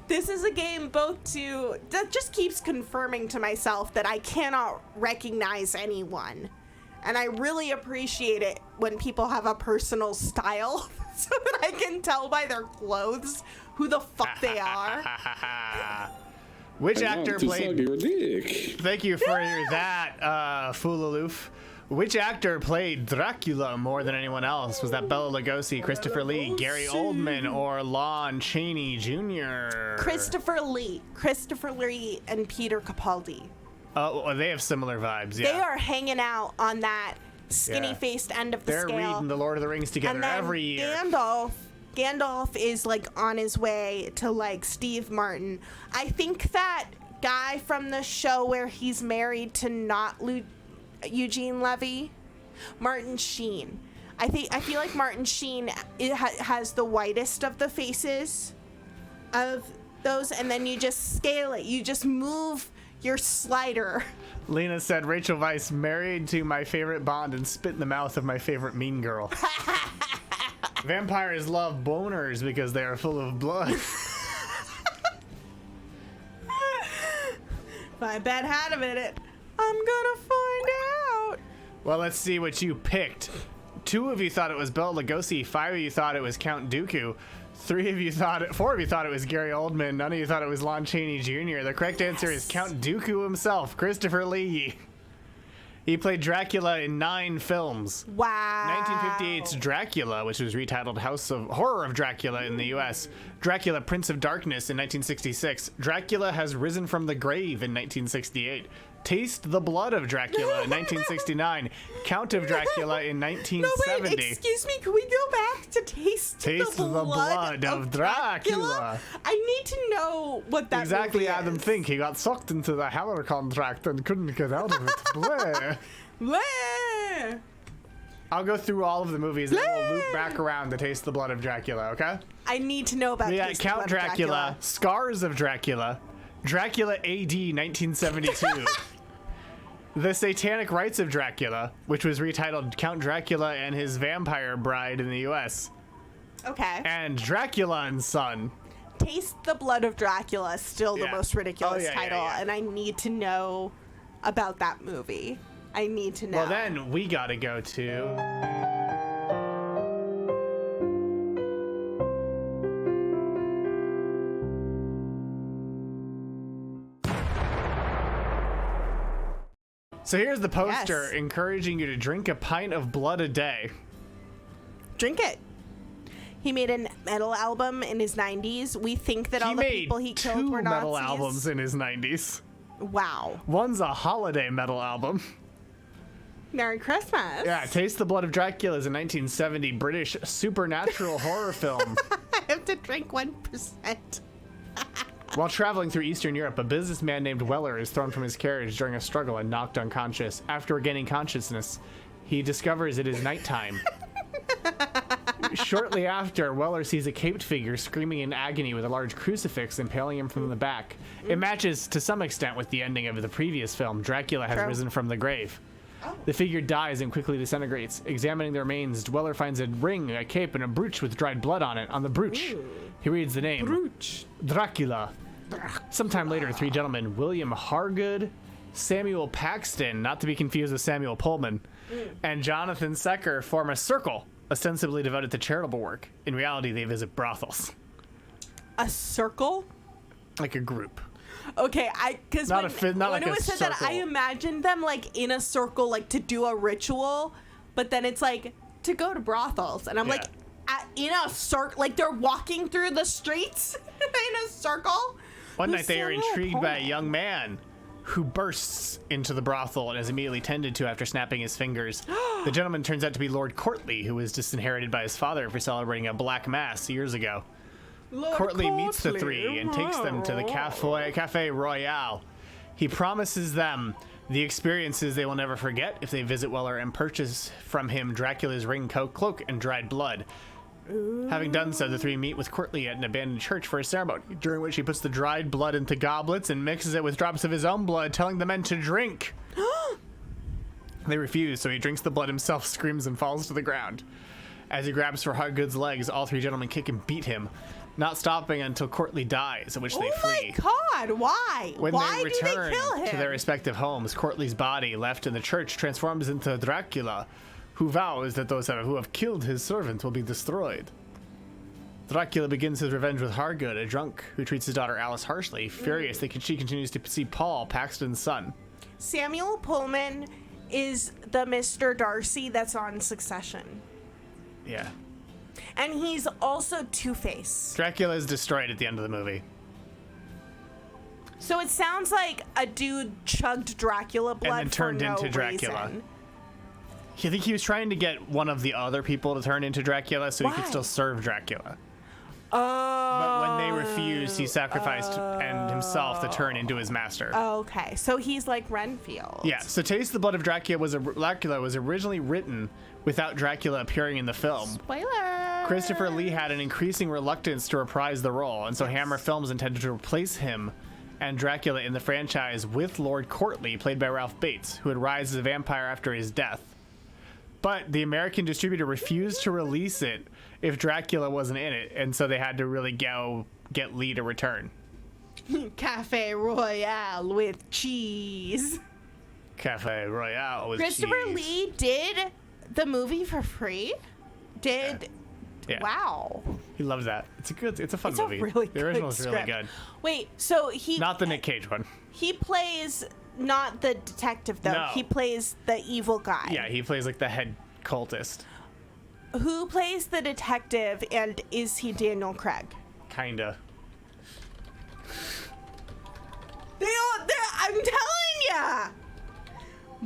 This is a game that just keeps confirming to myself that I cannot recognize anyone. And I really appreciate it when people have a personal style so that I can tell by their clothes who the fuck they are. Which actor played... Thank you for that, Foolaloof. Which actor played Dracula more than anyone else? Was that Bela Lugosi, Christopher Lee, Gary Oldman, or Lon Chaney Jr.? Christopher Lee and Peter Capaldi. Oh, well, they have similar vibes, yeah. They are hanging out on that skinny-faced end of the scale. They're reading The Lord of the Rings together and then every year. Gandalf is like on his way to like Steve Martin. I think that guy from the show where he's married to not Eugene Levy, Martin Sheen. I feel like Martin Sheen has the whitest of the faces of those, and then you just scale it. You just move your slider. Lena said, Rachel Weisz married to my favorite Bond and spit in the mouth of my favorite Mean Girl. Vampires love boners because they are full of blood. If I bet had a minute, I'm gonna find out. Well, let's see what you picked. 2 of you thought it was Bela Lugosi. 5 of you thought it was Count Dooku. 4 of you thought it was Gary Oldman. None of you thought it was Lon Chaney Jr. The correct answer is Count Dooku himself, Christopher Lee. He played Dracula in 9 films. Wow. 1958's Dracula, which was retitled Horror of Dracula in the U.S. Dracula, Prince of Darkness in 1966. Dracula Has Risen from the Grave in 1968. Taste the Blood of Dracula in 1969. Count of Dracula in 1970. No, wait, excuse me, can we go back to Taste the Blood of Dracula? I need to know what that Exactly, movie Adam is. Fink. He got sucked into the Hammer contract and couldn't get out of it. Bleh. Bleh. I'll go through all of the movies and then we'll loop back around to Taste the Blood of Dracula, okay? I need to know about We got Taste the Count Blood of Dracula, Scars of Dracula, Dracula AD 1972, The Satanic Rites of Dracula, which was retitled Count Dracula and His Vampire Bride in the US. Okay. And Dracula and Son. Taste the Blood of Dracula is still the most ridiculous Oh, yeah, title, yeah. and I need to know about that movie. I need to know. Well, then we gotta go to... So here's the poster encouraging you to drink a pint of blood a day. Drink it. He made a metal album in his 90s. We think that all the people he killed were Nazis. He made 2 metal albums in his 90s. Wow. One's a holiday metal album. Merry Christmas. Yeah, Taste the Blood of Dracula is a 1970 British supernatural horror film. I have to drink 1%. While traveling through Eastern Europe, a businessman named Weller is thrown from his carriage during a struggle and knocked unconscious. After regaining consciousness, he discovers it is nighttime. Shortly after, Weller sees a caped figure screaming in agony with a large crucifix impaling him from the back. It matches to some extent with the ending of the previous film, Dracula has risen from the grave. The figure dies and quickly disintegrates. Examining the remains, Weller finds a ring, a cape, and a brooch with dried blood on it. On the brooch, he reads the name, Dracula. Sometime later, 3 gentlemen, William Hargood, Samuel Paxton, not to be confused with Samuel Pullman, and Jonathan Secker form a circle, ostensibly devoted to charitable work. In reality, they visit brothels. A circle? Like a group. Okay, because when like it was said that, I imagined them like in a circle, like to do a ritual, but then it's like to go to brothels, and I'm like in a circle, like they're walking through the streets in a circle. One night they are intrigued by a young man who bursts into the brothel and is immediately tended to after snapping his fingers. The gentleman turns out to be Lord Courtly, who was disinherited by his father for celebrating a black mass years ago. Courtly meets the 3 and takes them to the Cafe Royale. He promises them the experiences they will never forget if they visit Weller and purchase from him Dracula's ring, cloak, and dried blood. Having done so, the 3 meet with Courtly at an abandoned church for a ceremony, during which he puts the dried blood into goblets and mixes it with drops of his own blood, telling the men to drink. They refuse, so he drinks the blood himself, screams, and falls to the ground. As he grabs for Hargood's legs, all 3 gentlemen kick and beat him, not stopping until Courtly dies, at which they flee. Oh my God, why? When why they do they return kill him? to their respective homes, Courtly's body, left in the church, transforms into Dracula, who vows that those who have killed his servant will be destroyed. Dracula begins his revenge with Hargood, a drunk who treats his daughter Alice harshly, furious that she continues to see Paul, Paxton's son. Samuel Pullman is the Mr. Darcy that's on Succession. Yeah. And he's also Two-Face. Dracula is destroyed at the end of the movie. So it sounds like a dude chugged Dracula blood and then turned for no into Dracula. reason. I think he was trying to get one of the other people to turn into Dracula so he could still serve Dracula. But when they refused, he sacrificed and himself to turn into his master. Okay, so he's like Renfield. Yeah, so Taste the Blood of Dracula was originally written without Dracula appearing in the film. Spoiler! Christopher Lee had an increasing reluctance to reprise the role, and so Hammer Films intended to replace him and Dracula in the franchise with Lord Courtly, played by Ralph Bates, who would rise as a vampire after his death. But the American distributor refused to release it if Dracula wasn't in it, and so they had to really get Lee to return. Cafe Royale with cheese. Cafe Royale with Christopher cheese. Lee did the movie for free? Yeah. Wow. He loves that. It's a fun movie. Really the original good is really script. good. Wait, so he... Not the Nick Cage one. He plays not the detective, though. No. He plays the evil guy. Yeah, he plays like the head cultist. Who plays the detective, and is he Daniel Craig? Kinda. I'm telling ya!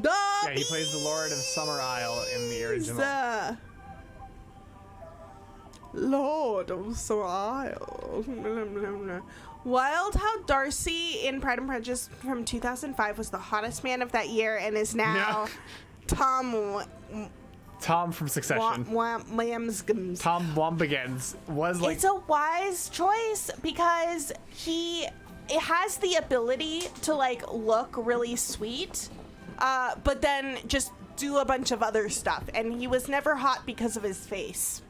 Yeah, he plays the Lord of Summer Isle in the original. Lord of Summer Isle. Wild how Darcy in Pride and Prejudice from 2005 was the hottest man of that year and is now Tom from Succession. Tom Wombegans was like... It's a wise choice because he has the ability to like look really sweet, but then just do a bunch of other stuff, and he was never hot because of his face.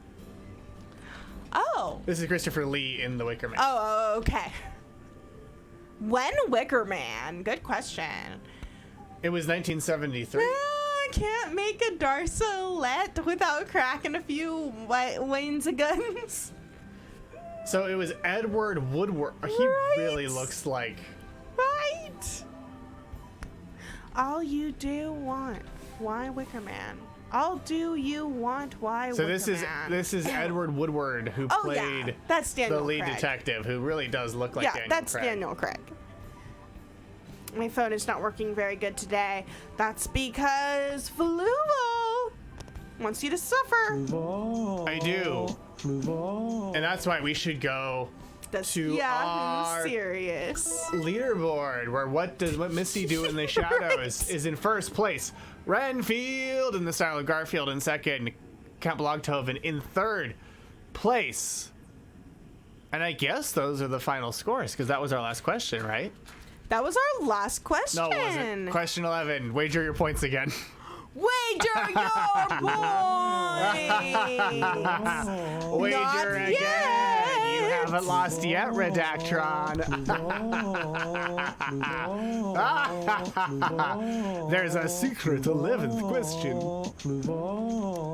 Oh. This is Christopher Lee in The Wicker Man. Oh, okay. When Wicker Man? Good question. It was 1973. I can't make a Darcelette without cracking a few lanes of guns. So it was Edward Woodward. He really looks like... Right. All you do want. Why Wicker Man? All do you want? Why So Wicker Man? this is Edward Woodward who played that's Daniel the lead Craig. detective, who really does look like Daniel that's Craig. Daniel Craig. My phone is not working very good today. That's because Fluval wants you to suffer. I do. And that's why we should go to our serious leaderboard, where what Missy do in the shadows is in first place. Renfield in the style of Garfield in second. Count Blogtoven in third place. And I guess those are the final scores, because that was our last question, right? That was our last question. No, it wasn't. Question 11. Wager your points again. Wager your points. Wager Not again. yet. You haven't lost yet, Redactron. There's a secret 11th question.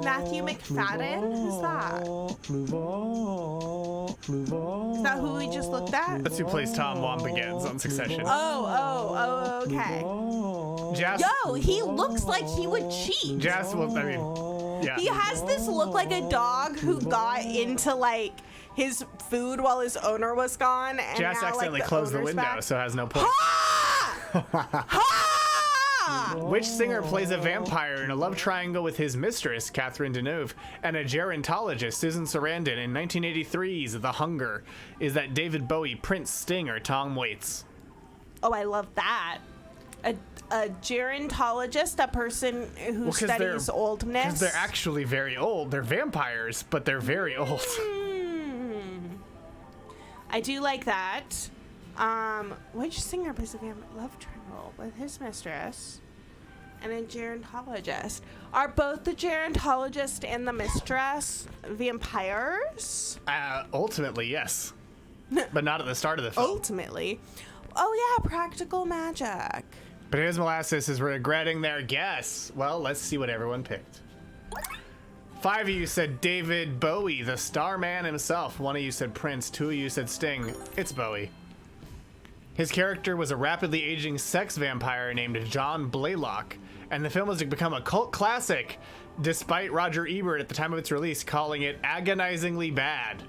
Matthew McFadden? Who's that? Is that who we just looked at? That's who plays Tom Wombegans on Succession. Oh, okay. Yo, he looks like he would cheat. Jess, well, I mean, yeah. He has this look like a dog who got into like his food while his owner was gone. And Jess now, accidentally like, closed the owner's window, back. so has no point. Which singer plays a vampire in a love triangle with his mistress, Catherine Deneuve, and a gerontologist, Susan Sarandon, in 1983's The Hunger? Is that David Bowie, Prince, Sting, or Tom Waits? Oh, I love that. A gerontologist, a person who studies oldness. Because they're actually very old. They're vampires, but they're very old. I do like that. Which singer plays a love triangle with his mistress and a gerontologist? Are both the gerontologist and the mistress vampires? Ultimately, yes. But not at the start of the film. Ultimately. Oh, yeah, practical magic. But here's Molasses is regretting their guess. Well, let's see what everyone picked. 5 of you said David Bowie, the Starman himself. 1 of you said Prince. 2 of you said Sting. It's Bowie. His character was a rapidly aging sex vampire named John Blaylock, and the film has become a cult classic, despite Roger Ebert at the time of its release calling it agonizingly bad.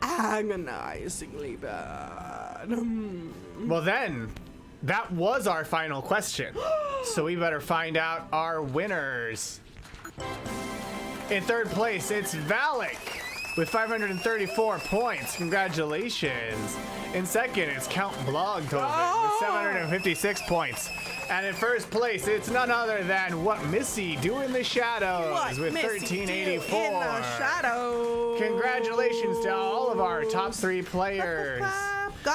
Agonizingly bad. Well then, that was our final question. So we better find out our winners. In third place, it's Valak with 534 points. Congratulations. In second, it's Count Blogtoven with 756 points. And in first place, it's none other than What Missy Do in the Shadows with 1384. In the shadows. Congratulations to all of our top 3 players.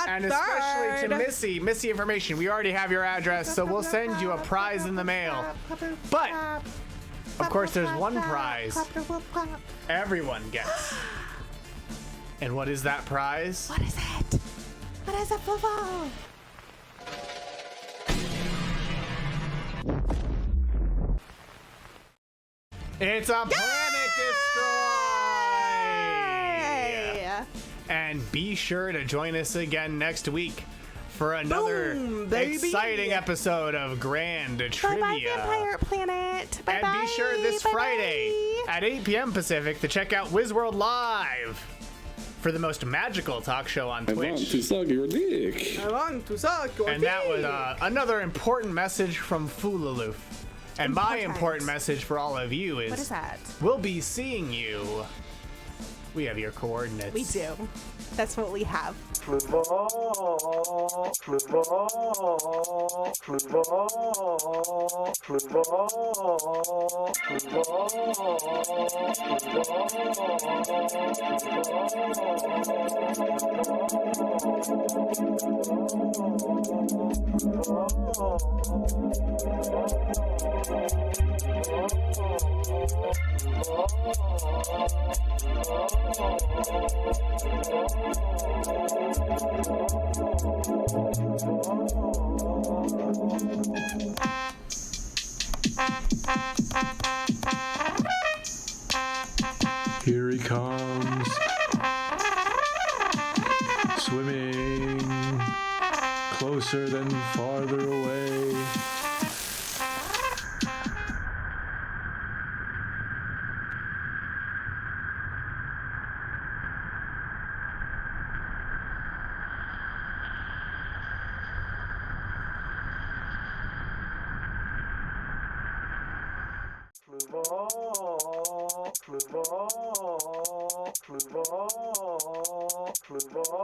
And especially to Missy. Missy information, we already have your address, so we'll send you a prize in the mail. But, of course, there's one prize everyone gets. And what is that prize? What is it? What is it, Fluval? It's a Planet Destroy! And be sure to join us again next week for another exciting episode of Grand Trivia. Bye-bye, Vampire Planet. Bye-bye. And be sure this Friday at 8 p.m. Pacific to check out WizWorld Live for the most magical talk show on Twitch. I want to suck your dick. I want to suck your dick. And that was another important message from Foolaloof. And my important message for all of you is... What is that? We'll be seeing you. We have your coordinates. We do. That's what we have. closer than farther away. Fluval.